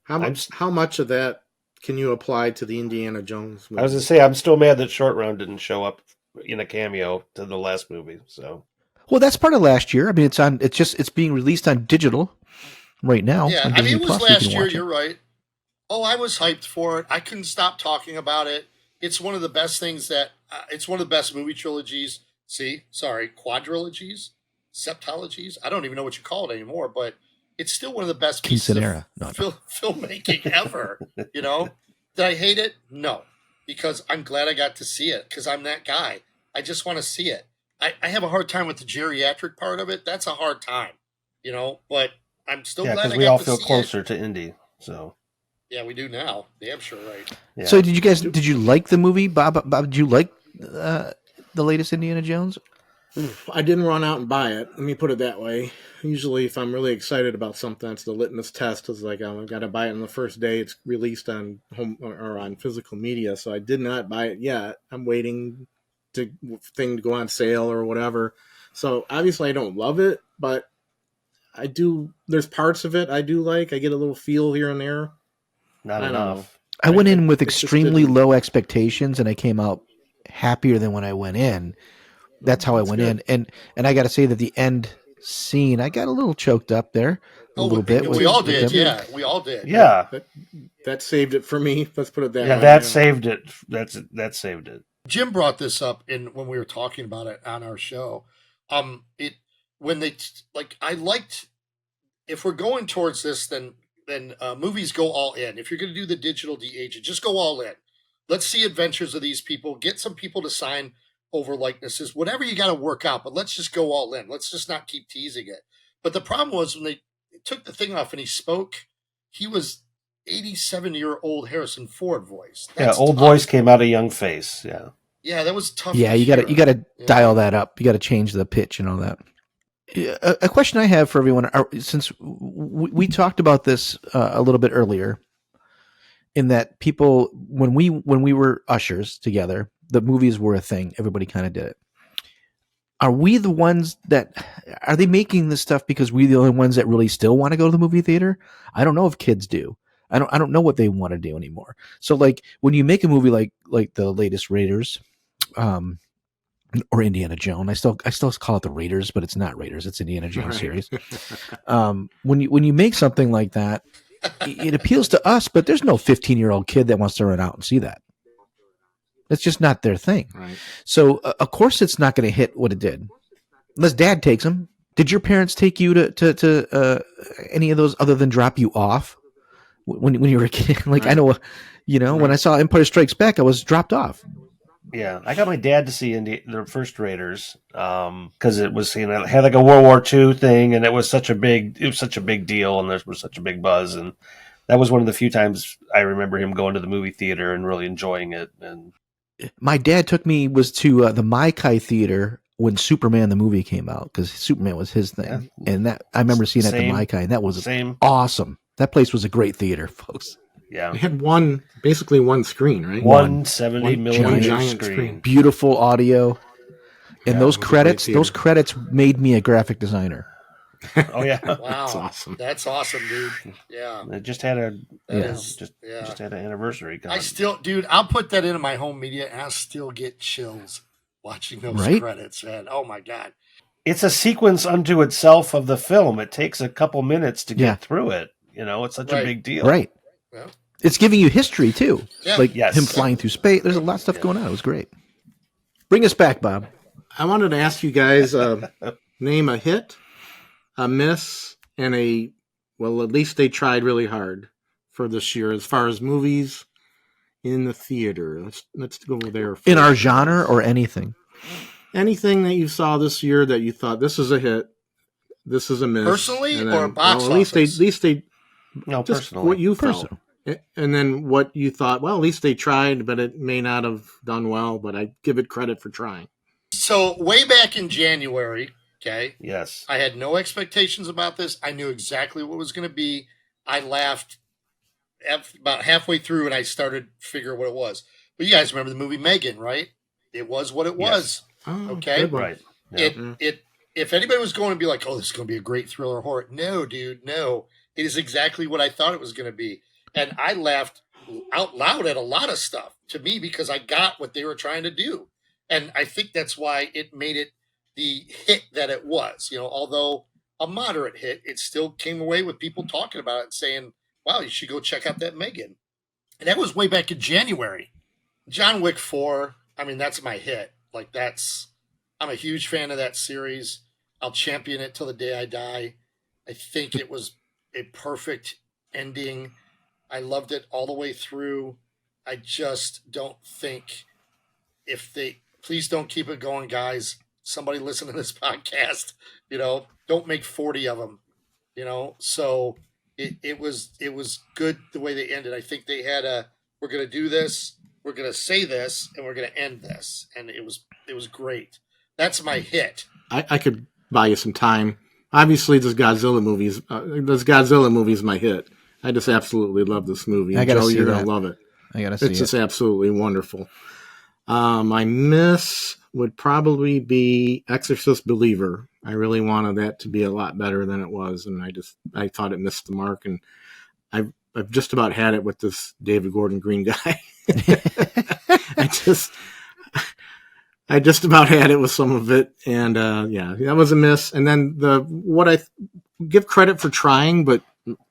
C: How much of that can you apply to the Indiana Jones movie?
B: I was going to say, I'm still mad that Short Round didn't show up in a cameo to the last movie. So,
D: well, that's part of last year. I mean, it's being released on digital right now.
A: Yeah, I mean, it was last year. You're right. Oh, I was hyped for it. I couldn't stop talking about it. It's one of the best things it's one of the best movie trilogies. Quadrilogies. Septologies. I don't even know what you call it anymore, but it's still one of the best pieces of filmmaking ever. Did I hate it? No, because I'm glad I got to see it because I'm that guy. I just want to see it. I have a hard time with the geriatric part of it. That's a hard time, but I'm still
B: Yeah,
A: glad
B: because
A: I
B: we
A: got
B: all
A: to
B: feel
A: see
B: closer
A: it.
B: to Indy. So
A: Yeah, we do now. Damn sure, right?
B: yeah.
D: So did you like the movie, Bob? Bob, did you like the latest Indiana Jones?
C: I didn't run out and buy it. Let me put it that way. Usually, if I'm really excited about something, that's the litmus test. Is like I've got to buy it on the first day it's released on home or on physical media. So I did not buy it yet. I'm waiting to thing to go on sale or whatever. So obviously, I don't love it, but I do. There's parts of it I do like. I get a little feel here and there.
B: Not
C: I don't know.
B: enough.
D: I went in with
C: it just
D: extremely
C: didn't-
D: low expectations, and I came out happier than when I went in. That's how I
C: That's
D: went
C: good.
D: in, and I got to say that the end scene, I got a little choked up there, a little bit.
A: We all
D: with
A: did.
D: them.
A: Yeah, we all did.
B: Yeah.
C: That saved it for me. Let's put it that
B: Yeah,
C: way.
B: that saved it. That saved it.
A: Jim brought this up in when we were talking about it on our show. It when they like I liked if we're going towards this, then movies go all in. If you're going to do the digital de-aging, just go all in. Let's see adventures of these people. Get some people to sign over likenesses. Whatever you got to work out, but let's just go all in. Let's just not keep teasing it. But the problem was when they took the thing off and he spoke, he was 87-year-old Harrison Ford voice.
B: Yeah, old voice came out of young face. Yeah.
A: Yeah, that was tough.
D: Yeah,
A: to
D: you
A: hear.
D: got to
A: Yeah.
D: dial that up. You got to change the pitch and all that. A question I have for everyone, since we talked about this a little bit earlier, in that people when we were ushers together, the movies were a thing. Everybody kind of did it. Are we the ones that are they making this stuff because we the only ones that really still want to go to the movie theater? I don't know if kids do. I don't know what they want to do anymore. So like when you make a movie like the latest Raiders, or Indiana Jones, I still call it the Raiders, but it's not Raiders. It's Indiana Jones series. When you make something like that, it appeals to us, but there's no 15-year-old kid that wants to run out and see that. It's just not their thing.
C: Right.
D: So of course it's not going to hit what it did, unless Dad takes them. Did your parents take you to any of those other than drop you off when you were a kid? Like
C: Right.
D: I know, when I saw Empire Strikes Back, I was dropped off.
B: Yeah, I got my dad to see the first Raiders because it was it had like a World War II thing, and it was such a big deal, and there was such a big buzz, and that was one of the few times I remember him going to the movie theater and really enjoying it. And
D: My dad took me to the Maikai Theater when Superman the movie came out, because Superman was his thing, and that I remember seeing it at the Maikai, and that was awesome. That place was a great theater, folks.
B: Yeah,
C: They had basically one screen, right?
B: 170 millimeter
C: giant
B: screen.
D: Beautiful audio, and
C: Yeah,
D: those
C: it was a great
D: credits.
C: theater.
D: Those credits made me a graphic designer.
B: Oh yeah,
A: Wow,
C: That's awesome.
A: That's awesome, dude. Yeah,
B: it just had a just had an anniversary.
A: I still, dude, I'll put that into my home media, and I still get chills watching those
D: Right?
A: credits, man. Oh my god.
B: It's a sequence unto itself of the film. It takes a couple minutes to get through it. It's such a big deal.
D: Right.
A: Yeah.
D: It's giving you history too,
A: Yeah.
D: like
B: Yes.
D: him flying through space. There's a lot of stuff going on. It was great. Bring us back, Bob.
C: I wanted to ask you guys name a hit, a miss, and well, at least they tried really hard for this year as far as movies in the theater. Let's go there.
D: In our
C: first.
D: genre or anything.
C: Anything that you saw this year that you thought this is a hit, this is a miss.
A: Personally
C: and
A: or box
C: at least
A: office?
C: they
B: No,
C: just
B: personally.
C: what you felt.
D: Personal.
C: And then what you thought, well, at least they tried, but it may not have done well, but I give it credit for trying.
A: So way back in January, okay,
B: Yes.
A: I had no expectations about this. I knew exactly what it was going to be. I laughed about halfway through, and I started to figure what it was. But you guys remember the movie Megan, right? It was what it was.
C: Oh,
A: Okay.
C: good one.
B: Right. Yeah.
A: It if anybody was going to be like, oh, this is going to be a great thriller horror. No, dude, no. It is exactly what I thought it was going to be. And I laughed out loud at a lot of stuff to me because I got what they were trying to do. And I think that's why it made it the hit that it was. Although a moderate hit, it still came away with people talking about it and saying, wow, you should go check out that Megan. And that was way back in January. John Wick 4, I mean, that's my hit. I'm a huge fan of that series. I'll champion it till the day I die. I think it was a perfect ending. I loved it all the way through. I just don't think please don't keep it going, guys. Somebody listen to this podcast. Don't make 40 of them. So it was good the way they ended. I think they had we're gonna do this, we're gonna say this, and we're gonna end this, and it was great. That's my hit.
C: I could buy you some time. Obviously, this Godzilla movie is my hit. I just absolutely love this movie.
D: I gotta
C: Joe,
D: see
C: you're
D: that.
C: gonna love it.
D: I gotta see
C: It's
D: it.
C: just absolutely wonderful. My miss would probably be Exorcist Believer. I really wanted that to be a lot better than it was, and I thought it missed the mark. And I've just about had it with this David Gordon Green guy. I just about had it with some of it, and yeah, that was a miss. And then what I give credit for trying, but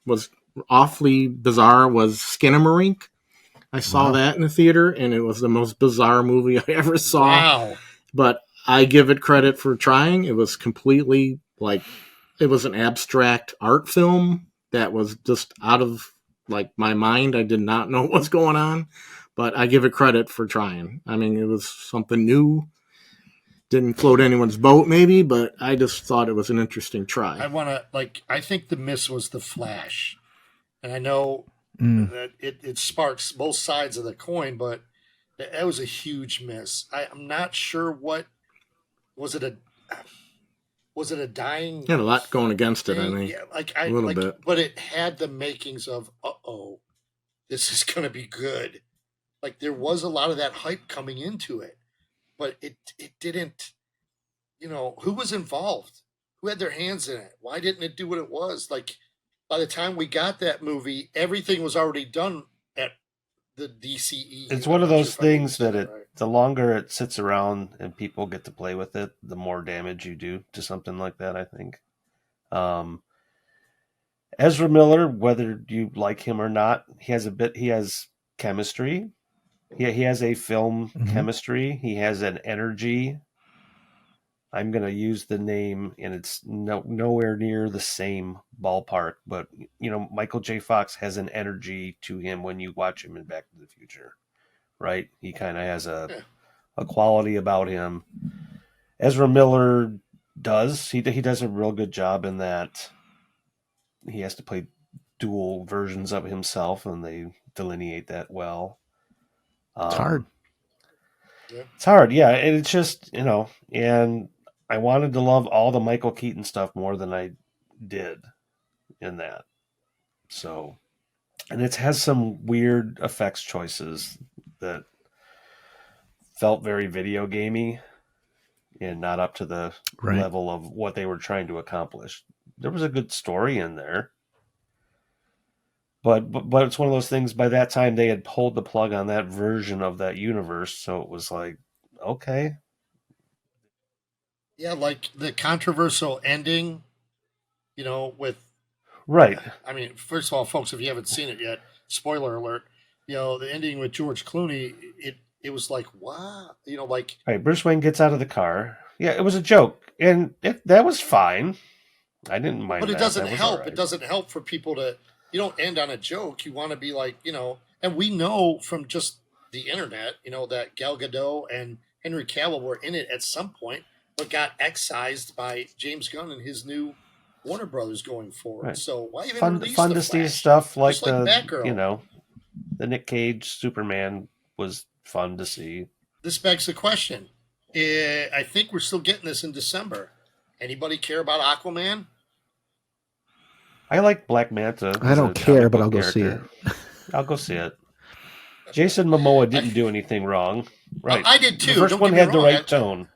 C: was awfully bizarre, was Skinamarink. I saw that in the theater, and it was the most bizarre movie I ever saw.
A: Wow.
C: But I give it credit for trying. It was completely it was an abstract art film that was just out of my mind. I did not know what was going on, but I give it credit for trying. I mean, it was something new. Didn't float anyone's boat, maybe, but I just thought it was an interesting try.
A: I think the miss was The Flash. And I know that it sparks both sides of the coin, but that was a huge miss. I'm not sure what was it a dying?
C: Had a lot going against it, I
A: thing?
C: think.
A: Yeah,
C: a little bit.
A: But it had the makings of this is gonna be good. Like there was a lot of that hype coming into it, but it didn't. Who was involved? Who had their hands in it? Why didn't it do what it was? Like by the time we got that movie, everything was already done at the DCE.
B: It's one of those things that the longer it sits around and people get to play with it, the more damage you do to something like that, I think. Ezra Miller, whether you like him or not, he has chemistry. He has a film chemistry. He has an energy. I'm going to use the name, and it's nowhere near the same ballpark. But, Michael J. Fox has an energy to him when you watch him in Back to the Future, right? He kind of has a quality about him. Ezra Miller does. He does a real good job in that he has to play dual versions of himself, and they delineate that well.
D: It's hard.
B: It's hard, yeah. And it's just, and I wanted to love all the Michael Keaton stuff more than I did in that. So, and it has some weird effects choices that felt very video gamey and not up to the level of what they were trying to accomplish. There was a good story in there. But it's one of those things, by that time they had pulled the plug on that version of that universe, so it was like, okay.
A: Yeah, like the controversial ending, with...
B: Right.
A: I mean, first of all, folks, if you haven't seen it yet, spoiler alert, the ending with George Clooney, it was like, wow,
B: Right, Bruce Wayne gets out of the car. Yeah, it was a joke, and that was fine. I didn't mind
A: but it
B: that.
A: doesn't help.
B: Right.
A: It doesn't help for people to... You don't end on a joke. You want to be like, and we know from just the internet, that Gal Gadot and Henry Cavill were in it at some point, but got excised by James Gunn and his new Warner Brothers going forward. Right. So why even
B: fun to see stuff like the
A: Batgirl.
B: The Nick Cage Superman was fun to see.
A: This begs the question. I think we're still getting this in December. Anybody care about Aquaman?
B: I like Black Manta.
D: I don't care, but I'll go see it.
B: I'll go see it. Jason Momoa didn't do anything wrong. Right.
A: I did too.
B: The first one had the right tone.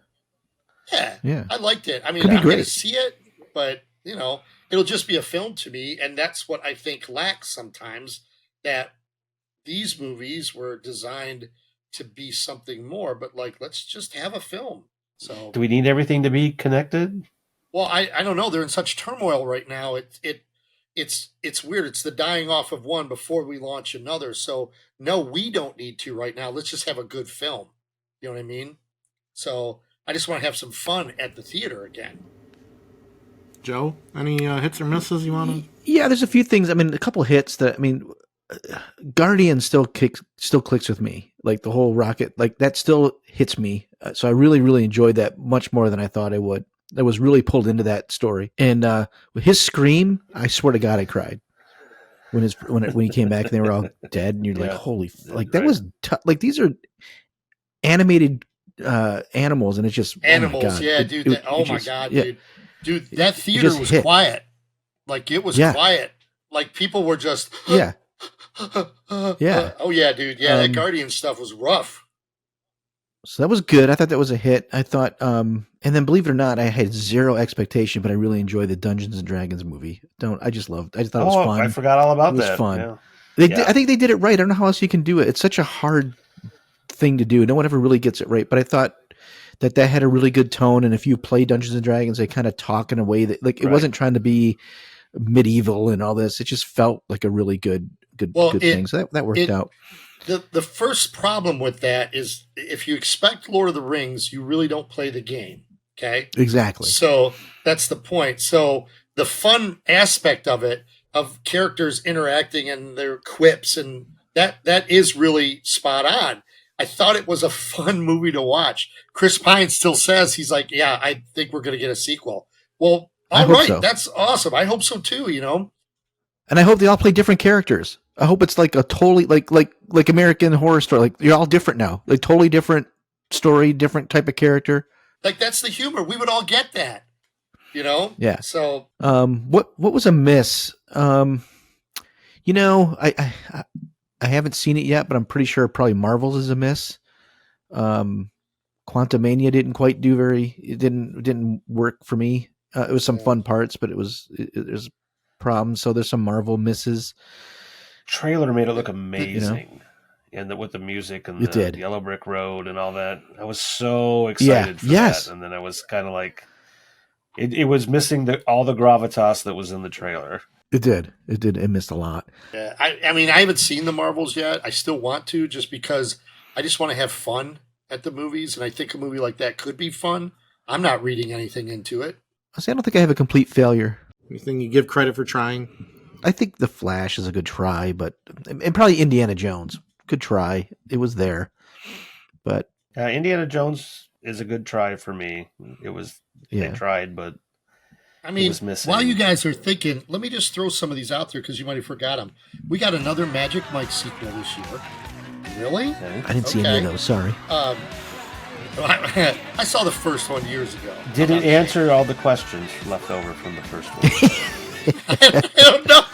A: Yeah. I liked it. I mean, I'm going to see it, but, it'll just be a film to me. And that's what I think lacks sometimes, that these movies were designed to be something more. But, let's just have a film. So,
B: do we need everything to be connected?
A: Well, I don't know. They're in such turmoil right now. It's weird. It's the dying off of one before we launch another. So no, we don't need to right now. Let's just have a good film. You know what I mean? So I just want to have some fun at the theater again.
C: Joe, any hits or misses you want to?
D: Yeah, there's a few things. I mean, a couple hits that, Guardian still clicks with me. Like the whole rocket, that still hits me. So I really, really enjoyed that much more than I thought I would. I was really pulled into that story. And his scream, I swear to God, I cried when he came back and they were all dead. And you're like, holy, like that was like these are animated animals, and it's just
A: Animals,
D: oh my God.
A: yeah, dude. My God,
D: yeah.
A: dude, that theater was
D: hit.
A: quiet. Like it was quiet. Like people were just
D: yeah.
A: Oh yeah, dude. Yeah, that Guardian stuff was rough.
D: So that was good. I thought that was a hit. I thought, and then believe it or not, I had zero expectation, but I really enjoyed the Dungeons and Dragons movie. I just thought it was fun.
B: I forgot all about that.
D: It was fun.
B: Yeah.
D: I think they did it right. I don't know how else you can do it. It's such a hard thing to do. No one ever really gets it right. But I thought that had a really good tone. And if you play Dungeons and Dragons, they kind of talk in a way that like it wasn't trying to be medieval and all this. It just felt like a really good thing. So that worked out.
A: The first problem with that is if you expect Lord of the Rings, you really don't play the game. Okay.
D: Exactly.
A: So that's the point. So the fun aspect of it, of characters interacting and their quips, and that is really spot on. I thought it was a fun movie to watch. Chris Pine still says, he's like, yeah, I think we're going to get a sequel. Well, all right. So. That's awesome. I hope so too,
D: And I hope they all play different characters. I hope it's like a totally like American Horror Story. Like you're all different now. Like totally different story, different type of character.
A: Like that's the humor. We would all get that.
D: Yeah.
A: So
D: what was a miss? I haven't seen it yet, but I'm pretty sure probably Marvel's is a miss. Quantumania didn't quite do it didn't work for me. It was some fun parts, but there's problems. So there's some Marvel misses.
B: Trailer made it look amazing, and with the music and the Yellow Brick Road and all that. I was so excited for that, and then I was kind of like, it was missing all the gravitas that was in the trailer.
D: It did. It missed a lot.
A: Yeah, I mean, I haven't seen the Marvels yet. I still want to, just because I just want to have fun at the movies, and I think a movie like that could be fun. I'm not reading anything into it.
D: I don't think I have a complete failure.
C: Anything you give credit for trying?
D: I think The Flash is a good try, and probably Indiana Jones. Good try. It was there. But
B: Indiana Jones is a good try for me. They tried, but
A: I mean, while you guys are thinking, let me just throw some of these out there because you might have forgot them. We got another Magic Mike sequel this year. Really?
D: Okay. I didn't see any of those. Sorry.
A: I saw the first one years ago.
B: Did it answer all the questions left over from the first one?
A: I don't know.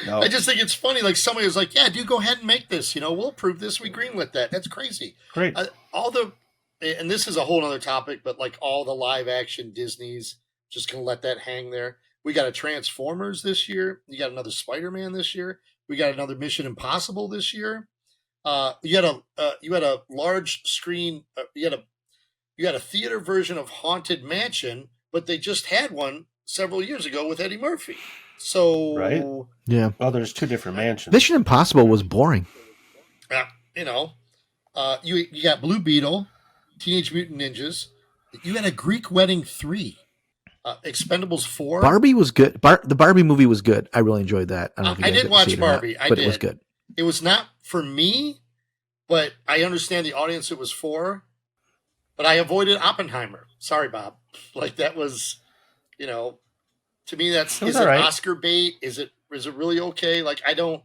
A: No. I just think it's funny. Like somebody was like, "Yeah, dude, go ahead and make this. We'll approve this. We greenlit that. That's crazy."
B: Great.
A: And this is a whole other topic, but like all the live action Disney's, just gonna let that hang there. We got a Transformers this year. You got another Spider-Man this year. We got another Mission Impossible this year. You had a large screen. You had a theater version of Haunted Mansion, but they just had one several years ago with Eddie Murphy. So
B: right,
D: yeah.
B: Well, there's two different mansions.
D: Mission Impossible was boring.
A: Yeah, you got Blue Beetle, Teenage Mutant Ninjas. You had a Greek Wedding 3, Expendables 4.
D: Barbie was good. The Barbie movie was good. I really enjoyed that.
A: I did watch Barbie.
D: It was good.
A: It was not for me, but I understand the audience it was for. But I avoided Oppenheimer. Sorry, Bob. Like that was, to me is it right. Oscar bait? Is it really okay? Like I don't,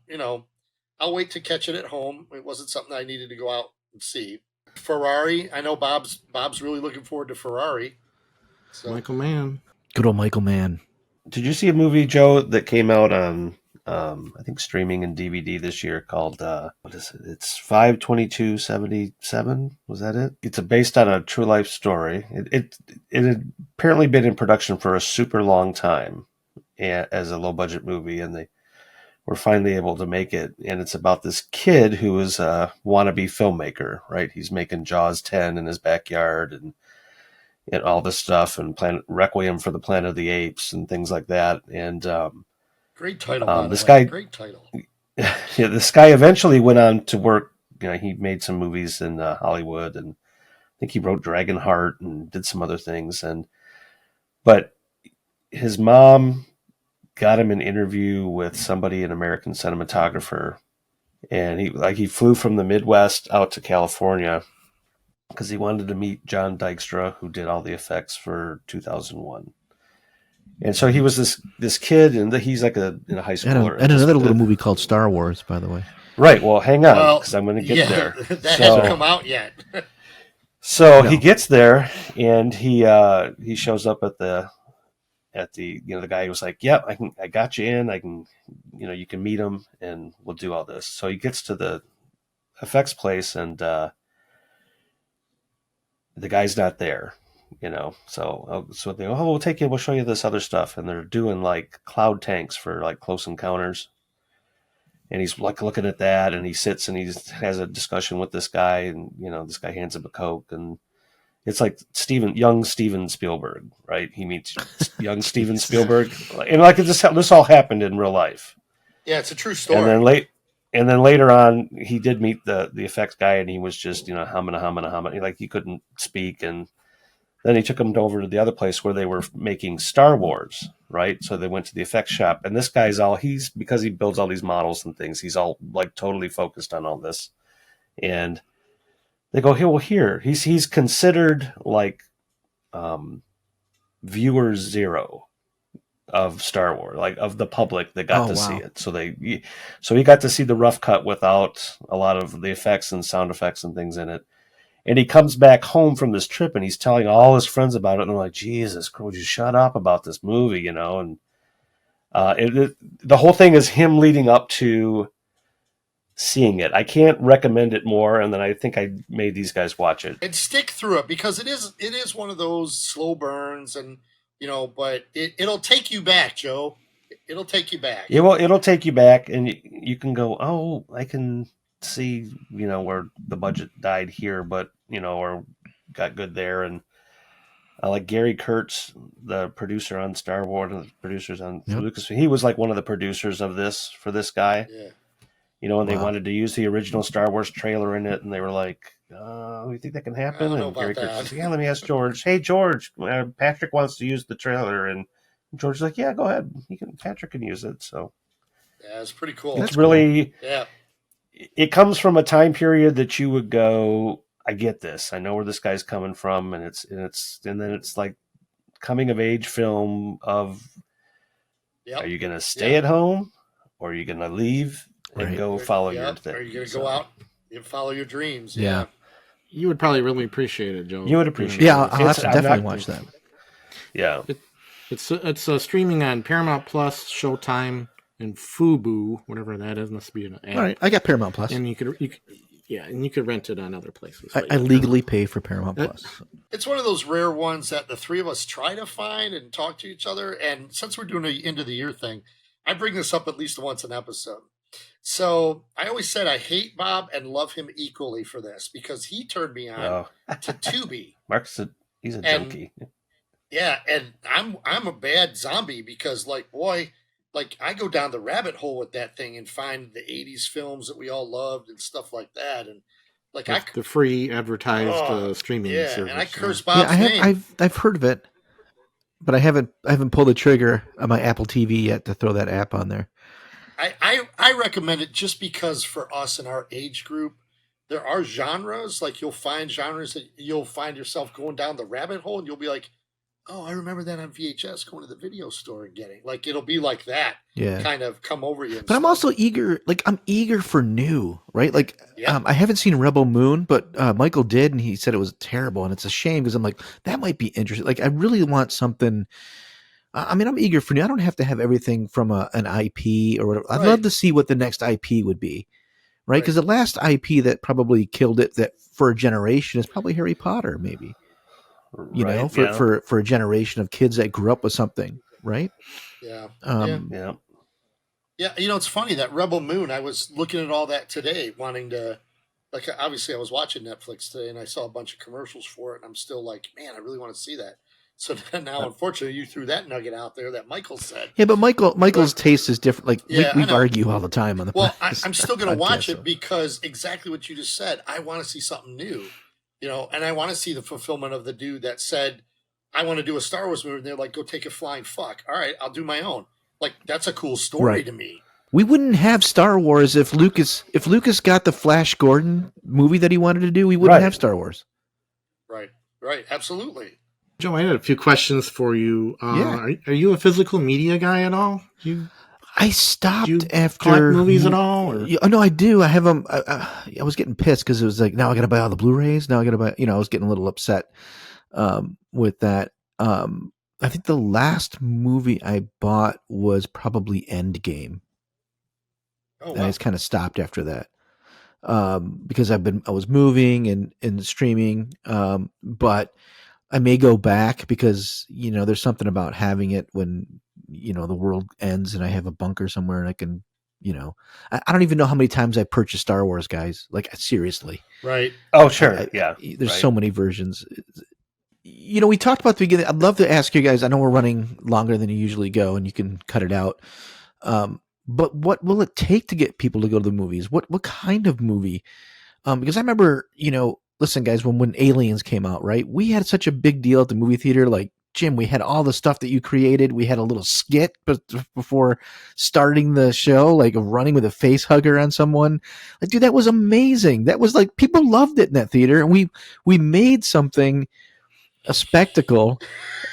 A: I'll wait to catch it at home. It wasn't something I needed to go out and see. Ferrari. I know Bob's really looking forward to Ferrari. So.
C: Michael Mann.
D: Good old Michael Mann.
B: Did you see a movie, Joe, that came out on I think streaming and DVD this year called what is it? It's 5/22/77. Was that it? It's based on a true life story. It had apparently been in production for a super long time as a low budget movie, and they were finally able to make it. And it's about this kid who is a wannabe filmmaker, right? He's making Jaws 10 in his backyard and all this stuff, and Requiem for the Planet of the Apes and things like that. And
A: great title.
B: This guy,
A: great title.
B: Yeah, this guy eventually went on to work. He made some movies in Hollywood, and I think he wrote Dragonheart and did some other things. But his mom got him an interview with somebody, an American cinematographer, and he flew from the Midwest out to California because he wanted to meet John Dykstra, who did all the effects for 2001. And so he was this kid, and he's like a high schooler.
D: And another little movie called Star Wars, by the way.
B: Right. Well, hang on,
A: Well,
B: because I'm going to get there.
A: That hasn't come out yet.
B: So he gets there, and he shows up at the the guy was like, "Yep, I got you in. I can, you can meet him, and we'll do all this." So he gets to the effects place, and the guy's not there. So they go, "Oh, we'll take you. We'll show you this other stuff," and they're doing like cloud tanks for like close encounters. And he's like looking at that, and he sits and he has a discussion with this guy, and this guy hands him a Coke, and it's like young Steven Spielberg, right? He meets young Steven Spielberg, and like this all happened in real life.
A: Yeah, it's a true story.
B: And then later on, he did meet the effects guy, and he was just humming, like he couldn't speak, and then he took him over to the other place where they were making Star Wars, right? So they went to the effects shop, and this guy's because he builds all these models and things, he's all like totally focused on all this. And they go, here, he's considered like viewer zero of Star Wars, like of the public that got to see it. So he got to see the rough cut without a lot of the effects and sound effects and things in it. And he comes back home from this trip, and he's telling all his friends about it. And they're like, "Jesus, would you shut up about this movie?" And the whole thing is him leading up to seeing it. I can't recommend it more. And then I think I made these guys watch it
A: and stick through it, because it is one of those slow burns, and but it'll take you back, Joe. It'll take you back.
B: It'll take you back, and you can go, "Oh, I can see where the budget died here, but or got good there." And like Gary Kurtz, the producer on Star Wars and the producers on Lucas, he was like one of the producers of this for this guy. And they wanted to use the original Star Wars trailer in it, and they were like, "You think that can happen?" And Gary Kurtz said, "Yeah, let me ask George. Hey, George, Patrick wants to use the trailer." And George's like, "Yeah, go ahead. Patrick can use it." So
A: yeah, it's pretty cool.
B: It's really
A: cool. Yeah.
B: It comes from a time period that you would go, "I get this. I know where this guy's coming from," and then it's like coming of age film of, are you going to stay at home, or are you going to leave and go follow your thing?
A: Are you going to go out and follow your dreams?
C: Yeah. You would probably really appreciate it, Joe.
B: You would appreciate it.
D: Yeah, I'll have to definitely watch that.
B: Yeah.
C: It's streaming on Paramount Plus, Showtime, and Fubo, whatever that is. Must be an app.
D: All right, I got Paramount Plus,
C: and you could rent it on other places.
D: I legally pay for Paramount Plus.
A: It's one of those rare ones that the three of us try to find and talk to each other. And since we're doing an end of the year thing, I bring this up at least once an episode. So I always said I hate Bob and love him equally for this, because he turned me on to Tubi.
B: Mark's he's a junkie.
A: Yeah, and I'm a bad zombie, because I go down the rabbit hole with that thing and find the 80s films that we all loved and stuff like that. And
C: the free advertised streaming service.
A: And I curse Bob's name.
D: I've heard of it, but I haven't pulled the trigger on my Apple TV yet to throw that app on there.
A: I recommend it just because for us in our age group, there are genres, like you'll find genres that you'll find yourself going down the rabbit hole, and you'll be like, "Oh, I remember that on VHS, going to the video store and getting," like, it'll be like that, kind of come over you.
D: But I'm also eager, I'm eager for new, right? Like, I haven't seen Rebel Moon, but Michael did, and he said it was terrible, and it's a shame, because I'm like, that might be interesting. Like, I really want something. I mean, I'm eager for new. I don't have to have everything from an IP or whatever. I'd love to see what the next IP would be, right? Because the last IP that probably killed it that for a generation is probably Harry Potter, maybe. For a generation of kids that grew up with something, right?
A: Yeah.
B: Yeah.
A: It's funny that Rebel Moon, I was looking at all that today, wanting to, like, obviously I was watching Netflix today and I saw a bunch of commercials for it, and I'm still like, man, I really want to see that. So now, unfortunately, you threw that nugget out there that Michael said.
D: Yeah, but Michael's taste is different. Like, we argue all the time on the
A: podcast. I'm still going to watch it because exactly what you just said. I want to see something new, and I want to see the fulfillment of the dude that said, I want to do a Star Wars movie. And they're like, go take a flying fuck. All right, I'll do my own. Like, that's a cool story to me.
D: We wouldn't have Star Wars if Lucas got the Flash Gordon movie that he wanted to do. We wouldn't have Star Wars.
A: Right. Right. Absolutely.
C: Joe, I had a few questions for you.
D: Yeah.
C: Are you a physical media guy at all?
D: I
C: Do
D: stopped
C: you collect
D: after
C: movies at all? Or?
D: Oh no, I do. I have them. I was getting pissed because it was like, now I got to buy all the Blu-rays. Now I got to buy. I was getting a little upset with that. I think the last movie I bought was probably Endgame,
A: Oh,
D: and I
A: wow.
D: just kind of stopped after that because I was moving and streaming. But I may go back because there's something about having it when the world ends and I have a bunker somewhere and I can I don't even know how many times I purchased Star Wars, guys. Like, seriously.
A: Right.
B: Oh, sure. Yeah.
D: There's
B: right.
D: so many versions. We talked about the beginning. I'd love to ask you guys. I know we're running longer than you usually go, and you can cut it out. But what will it take to get people to go to the movies? What kind of movie? Because I remember, listen, guys, when Aliens came out, right? We had such a big deal at the movie theater. Like, Jim, we had all the stuff that you created. We had a little skit before starting the show, like of running with a face hugger on someone. Like, dude, that was amazing. That was like, people loved it in that theater, and we made something a spectacle.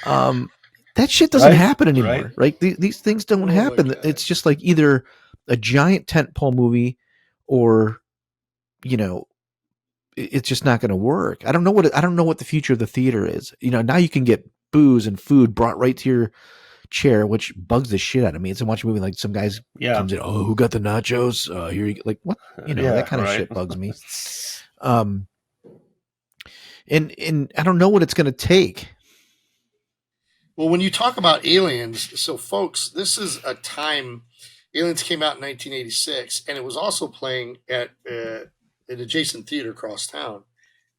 D: That shit doesn't
B: Right,
D: happen anymore, right? These things don't
A: Oh, my
D: happen.
A: God.
D: It's just like either a giant tentpole movie or it's just not going to work. I don't know what the future of the theater is. Now you can get booze and food brought right to your chair, which bugs the shit out of me. It's watching a movie like some guys
B: Yeah.
D: comes in, oh, who got the nachos? Here you go. Like, what?
B: Yeah,
D: that kind of
B: right.
D: shit bugs me. And I don't know what it's going to take.
A: Well, when you talk about Aliens, so folks, this is a time. Aliens came out in 1986, and it was also playing at an adjacent theater across town.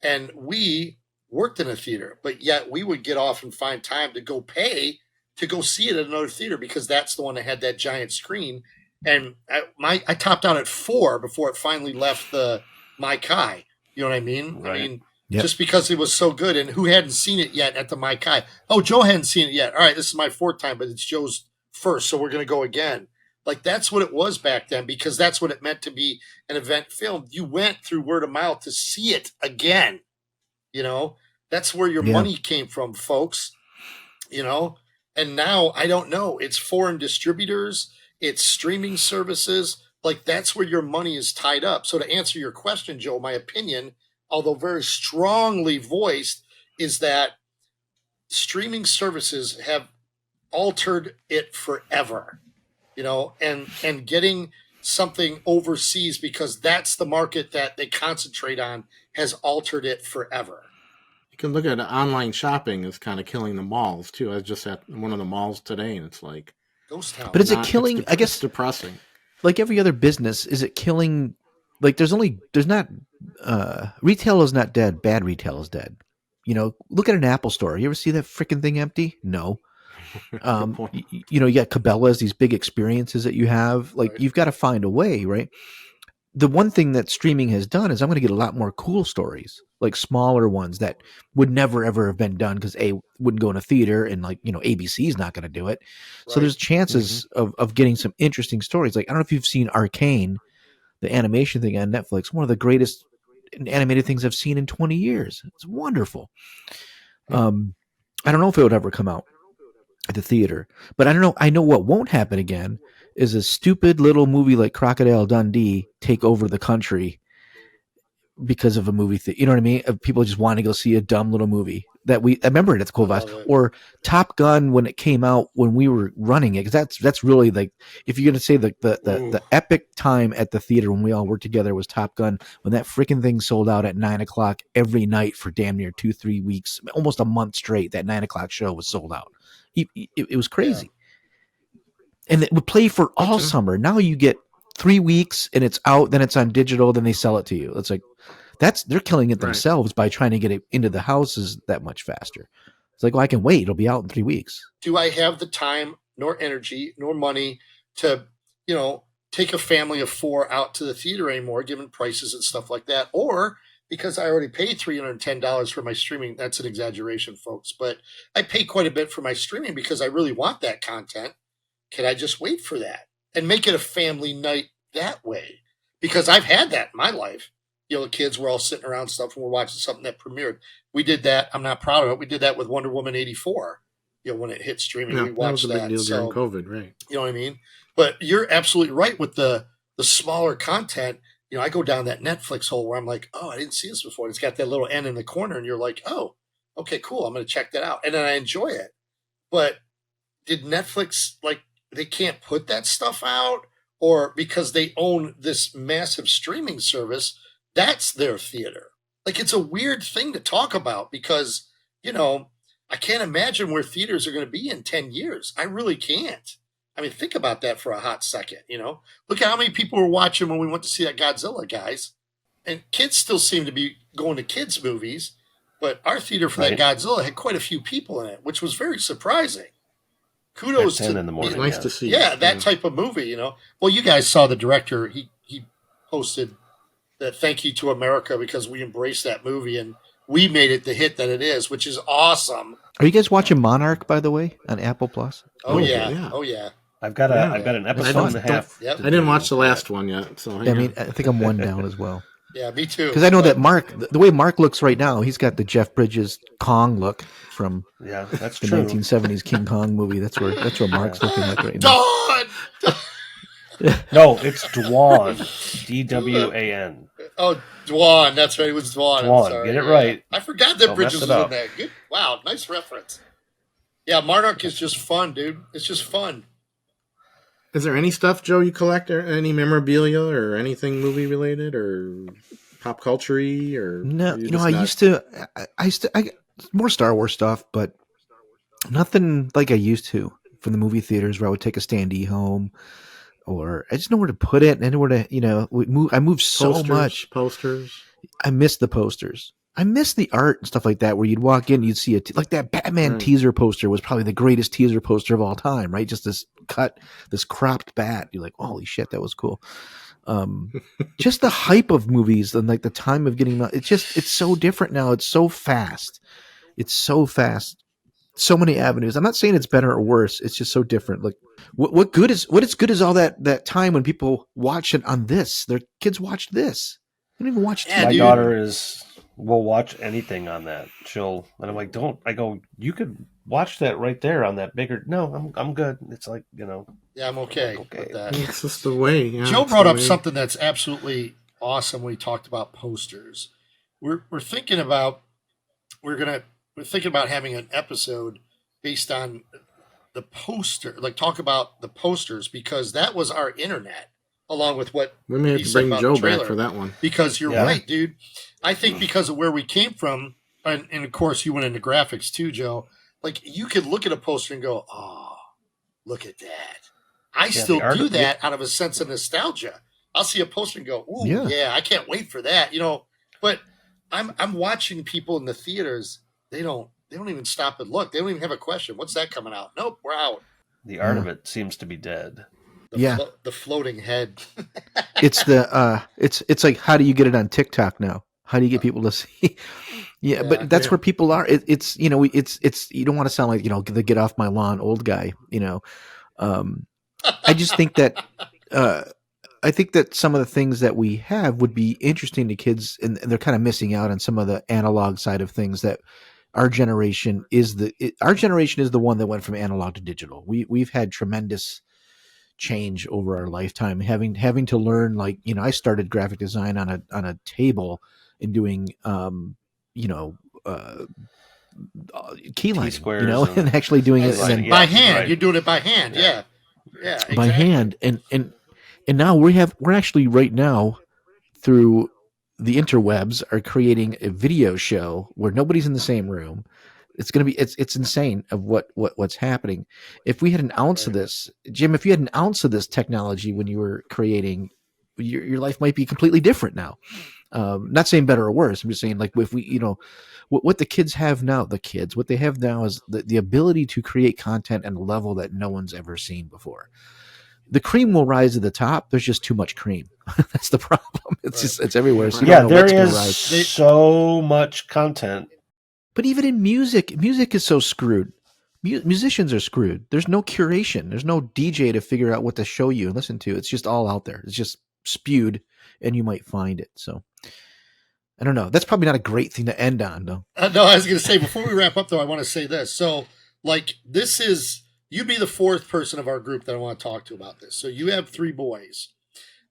A: And we worked in a theater, but yet we would get off and find time to go pay to go see it at another theater because that's the one that had that giant screen. And I topped out at 4 before it finally left the my Kai. You know what I mean?
B: Right.
A: I mean,
D: Yep.
A: just because it was so good. And who hadn't seen it yet at the my Kai? Oh, Joe hadn't seen it yet. All right, this is my 4th time, but it's Joe's first, so we're going to go again. Like, that's what it was back then because that's what it meant to be an event film. You went through word of mouth to see it again. That's where your
D: Yeah.
A: money came from, folks. And now I don't know. It's foreign distributors, it's streaming services. Like, that's where your money is tied up. So to answer your question, Joe, my opinion, although very strongly voiced, is that streaming services have altered it forever. And getting something overseas because that's the market that they concentrate on has altered it forever.
C: You can look at online shopping as kind of killing the malls too. I was just at one of the malls today, and it's like
A: Ghost town.
D: But is it killing? I guess
C: it's depressing.
D: like every other business, is it killing? Like, there's not retail is not dead. Bad retail is dead. Look at an Apple store. You ever see that freaking thing empty? No. You got Cabela's, these big experiences that you have. Like,
A: Right.
D: you've got to find a way, right? The one thing that streaming has done is I'm going to get a lot more cool stories, like smaller ones that would never ever have been done because wouldn't go in a theater, and ABC is not going to do it. So
A: Right.
D: there's chances of getting some interesting stories. Like, I don't know if you've seen Arcane, the animation thing on Netflix, one of the greatest animated things I've seen in 20 years. It's wonderful. I don't know if it would ever come out at the theater, but I don't know. I know what won't happen again is a stupid little movie like Crocodile Dundee take over the country because of a movie thing. You know what I mean? Of people just want to go see a dumb little movie that I remember it at the Cool Vibes, or Top Gun when it came out when we were running it. Cause that's really like, if you're going to say the epic time at the theater when we all worked together was Top Gun, when that freaking thing sold out at 9:00 every night for damn near 2-3 weeks, almost a month straight. That 9:00 show was sold out. It was crazy. Yeah. And it would play for all summer. Now you get 3 weeks and it's out, then it's on digital, then they sell it to you. It's like, they're killing it themselves by trying to get it into the houses that much faster. It's like, well, I can wait. It'll be out in 3 weeks.
A: Do I have the time, nor energy, nor money to, take a family of 4 out to the theater anymore, given prices and stuff like that? Or because I already paid $310 for my streaming, that's an exaggeration, folks, but I pay quite a bit for my streaming because I really want that content. Can I just wait for that and make it a family night that way? Because I've had that in my life. the kids were all sitting around stuff and we're watching something that premiered. We did that. I'm not proud of it. We did that with Wonder Woman 84. When it hit streaming,
C: Yeah,
A: we watched
C: that was a big deal during
A: So,
C: COVID, right?
A: you know what I mean? But you're absolutely right with the smaller content. I go down that Netflix hole where I'm like, oh, I didn't see this before. It's got that little N in the corner, and you're like, oh, okay, cool. I'm going to check that out, and then I enjoy it. But did Netflix they can't put that stuff out, or because they own this massive streaming service, that's their theater? It's a weird thing to talk about because I can't imagine where theaters are going to be in 10 years. I really can't. I mean, think about that for a hot second. Look at how many people were watching when we went to see that Godzilla, guys. And kids still seem to be going to kids' movies, but our theater for that Godzilla had quite a few people in it, which was very surprising. Kudos
B: at 10
A: to
B: in the morning.
C: It's nice to see.
A: Yeah, that type of movie. Well, you guys saw the director. He posted that thank you to America because we embraced that movie and we made it the hit that it is, which is awesome.
D: Are you guys watching Monarch, by the way, on Apple Plus?
A: Oh yeah.
C: yeah.
A: Oh yeah.
B: I've got an episode and a half.
A: Yep.
C: I didn't watch the last one yet, so
D: I mean, I think I'm one down as well.
A: Yeah, me too.
D: Because I know that Mark, the way Mark looks right now, he's got the Jeff Bridges Kong look from
B: that's
D: the
B: true.
D: 1970s King Kong movie. That's where Mark's looking like right now.
A: Dawn.
B: No, it's Dwan. Dwan.
A: Oh, Dwan. That's right. It was Dwan.
B: Dwan.
A: I'm sorry.
B: Get it right.
A: I forgot that
B: Don't
A: Bridges
B: mess
A: was
B: it
A: in
B: up.
A: that. Good. Wow. Nice reference. Yeah, Monarch is just fun, dude. It's just fun.
C: Is there any stuff, Joe, you collect, or any memorabilia or anything movie related or pop culture-y, or
D: No,
C: you
D: I used to more Star Wars stuff, but nothing like I used to from the movie theaters where I would take a standee home, or I just know where to put it and anywhere to, I moved so much.
C: Posters.
D: I miss the posters. I miss the art and stuff like that, where you'd walk in, you'd see like that Batman teaser poster was probably the greatest teaser poster of all time, right? Just this cropped bat. You're like, holy shit, that was cool. Just the hype of movies and like the time of getting them out. It's so different now. It's so fast. So many avenues. I'm not saying it's better or worse. It's just so different. Like what is good is all that time when people watch it on this. Their kids watch this. They don't even watch TV.
B: My daughter will watch anything on that. And I'm like, you could watch that right there on that bigger. No, I'm good. It's like,
A: Yeah, I'm okay with that.
C: It's just the way. Yeah,
A: Joe brought up something that's absolutely awesome when he talked about posters. We're thinking about having an episode based on the poster, like talk about the posters, because that was our internet, along with what
C: we may have to bring Joe back for that one.
A: Because you're right, dude. I think because of where we came from, and of course you went into graphics too, Joe. Like you could look at a poster and go, "Oh, look at that." I still do that out of a sense of nostalgia. I'll see a poster and go, "Ooh, yeah, I can't wait for that." But I'm watching people in the theaters. They don't even stop and look. They don't even have a question. What's that coming out? Nope, we're out.
B: The art of it seems to be dead.
A: The floating head.
D: It's it's like, how do you get it on TikTok now? How do you get people to see? But that's where people are. It's you don't want to sound like the get off my lawn old guy. I just think that some of the things that we have would be interesting to kids, and they're kind of missing out on some of the analog side of things that our generation is the one that went from analog to digital. We've had tremendous change over our lifetime, having to learn, like, I started graphic design on a table and doing keylining, and actually doing it
A: by hand. Right. You're doing it by hand. Yeah. Exactly.
D: By hand. And now we're actually right now through the interwebs are creating a video show where nobody's in the same room. It's going to be, it's insane of what's happening. If we had an ounce of this, Jim, if you had an ounce of this technology when you were creating, your life might be completely different now. Not saying better or worse. I'm just saying, like, if we, what the kids have now, what they have now is the ability to create content at a level that no one's ever seen before. The cream will rise to the top. There's just too much cream. That's the problem. It's everywhere. So
B: there is so much content.
D: But even in music is so screwed. Musicians are screwed. There's no curation. There's no DJ to figure out what to show you and listen to. It's just all out there. It's just spewed, and you might find it. So I don't know. That's probably not a great thing to end on, though.
A: No, I was going to say, before we wrap up, though, I want to say this. So, like, you'd be the fourth person of our group that I want to talk to about this. So you have 3 boys.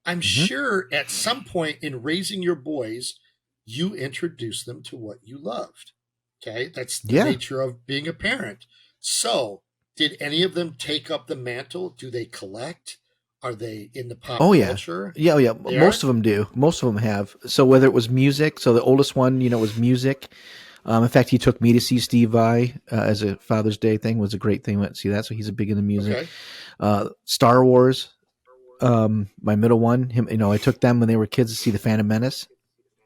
A: I'm sure at some point in raising your boys, you introduced them to what you loved. Okay. That's the nature of being a parent. So did any of them take up the mantle? Do they collect? Are they in the pop culture?
D: Yeah. Most of them do. Most of them have. So whether it was music, so the oldest one, was music. In fact, he took me to see Steve Vai as a Father's Day thing. Was a great thing. Went to see that. So he's a big into music. Okay. Star Wars. My middle one, him. I took them when they were kids to see the Phantom Menace,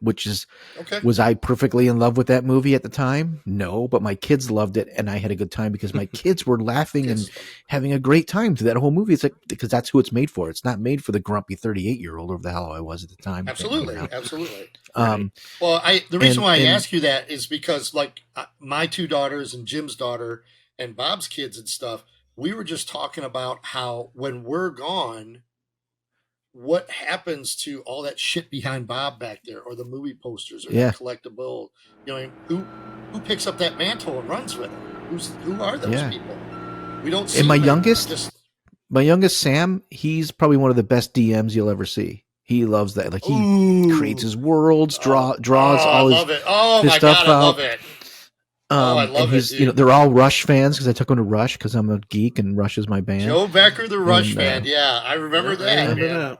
D: which is. Okay. Was I perfectly in love with that movie at the time? No, but my kids loved it, and I had a good time because my kids were laughing and having a great time through that whole movie. It's like because that's who it's made for. It's not made for the grumpy 38-year-old or the hell I was at the time.
A: Absolutely. Well, the reason why I ask you that is because like my 2 daughters and Jim's daughter and Bob's kids and stuff, we were just talking about how when we're gone, what happens to all that shit behind Bob back there, or the movie posters, or the collectible? Who picks up that mantle and runs with it? Who are those people? We don't see.
D: And my youngest Sam, he's probably one of the best DMs you'll ever see. He loves that. Like he creates his worlds, draws all his, his stuff out.
A: I love it. I love it. Dude.
D: They're all Rush fans because I took them to Rush because I'm a geek and Rush is my band.
A: Joe Becker, the Rush fan. Yeah, I remember that.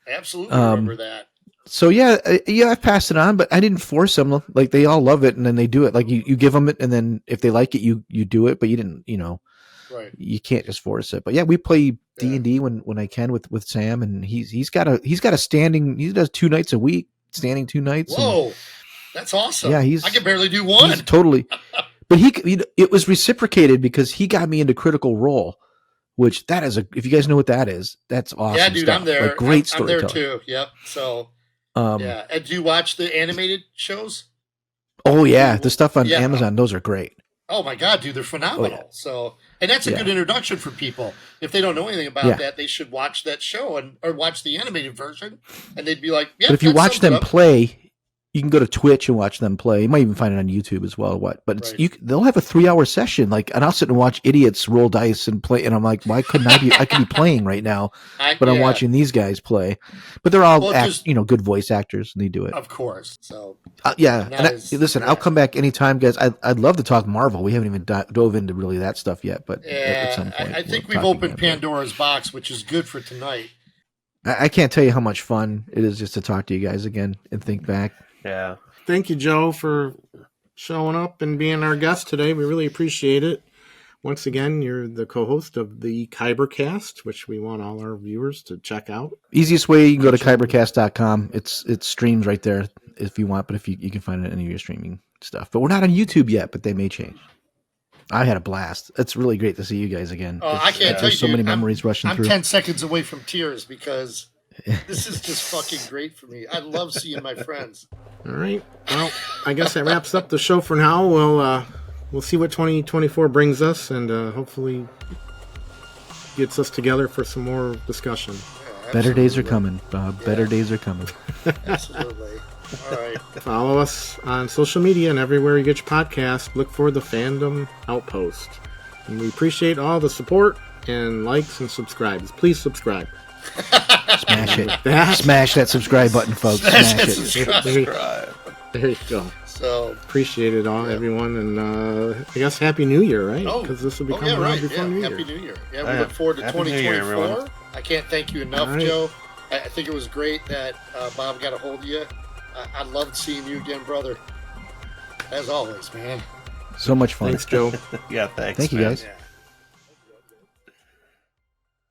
A: Absolutely remember that.
D: So I've passed it on, but I didn't force them. Like they all love it, and then they do it. Like you give them it, and then if they like it, you do it. But you didn't,
A: right?
D: You can't just force it. But yeah, we play D&D when I can with Sam, and he's got a standing. He does 2 nights a week, standing 2 nights.
A: Whoa, that's awesome.
D: Yeah,
A: I can barely do one.
D: Totally. But it was reciprocated because he got me into Critical Role. Which that is if you guys know what that is, that's awesome.
A: Yeah, dude,
D: stuff.
A: I'm there.
D: Like, great
A: I'm there
D: storytelling.
A: too. Yep. So, And do you watch the animated shows?
D: Oh yeah, the stuff on Amazon, those are great.
A: Oh my God, dude, they're phenomenal. Oh, yeah. So, and that's a good introduction for people. If they don't know anything about that, they should watch that show or watch the animated version, and they'd be like, "Yeah."
D: But if you watch them play, you can go to Twitch and watch them play. You might even find it on YouTube as well. But it's they'll have a 3-hour session, and I'll sit and watch idiots roll dice and play, and I'm like, why couldn't I be? I could be playing right now, but I'm watching these guys play. But they're all good voice actors, and they do it,
A: of course. So
D: listen, I'll come back anytime, guys. I'd love to talk Marvel. We haven't even dove into really that stuff yet, but at some point,
A: I think we've opened Pandora's box, which is good for tonight.
D: I can't tell you how much fun it is just to talk to you guys again and think back.
B: Yeah.
C: Thank you, Joe, for showing up and being our guest today. We really appreciate it. Once again, you're the co-host of the Kybercast, which we want all our viewers to check out.
D: Easiest way, you can go to kybercast.com. It streams right there if you want, but if you can find it in any of your streaming stuff. But we're not on YouTube yet, but they may change. I had a blast. It's really great to see you guys again.
A: I can't tell you,
D: so many memories rushing through.
A: I'm 10 seconds away from tears because this is just fucking great for me. I love seeing my friends.
C: All right. Well, I guess that wraps up the show for now. We'll see what 2024 brings us, and hopefully gets us together for some more discussion.
D: Yeah, better days are coming, Bob. Better days are coming.
A: Absolutely. All right.
C: Follow us on social media and everywhere you get your podcast. Look for the Fandom Outpost. And we appreciate all the support and likes and subscribes. Please subscribe.
D: Smash it. Smash that subscribe button, folks. Smash it.
A: Subscribe.
C: There you go.
A: So
C: appreciate it all, everyone, and I guess Happy New Year, right? Because this will be coming around before New Year.
A: Happy New Year. Yeah, we look forward to 2024. I can't thank you enough, Joe. I think it was great that Bob got a hold of you. I loved seeing you again, brother. As always, man.
D: So much fun.
C: Thanks, Joe.
B: Yeah, thanks.
D: Thank you, guys.
A: Yeah.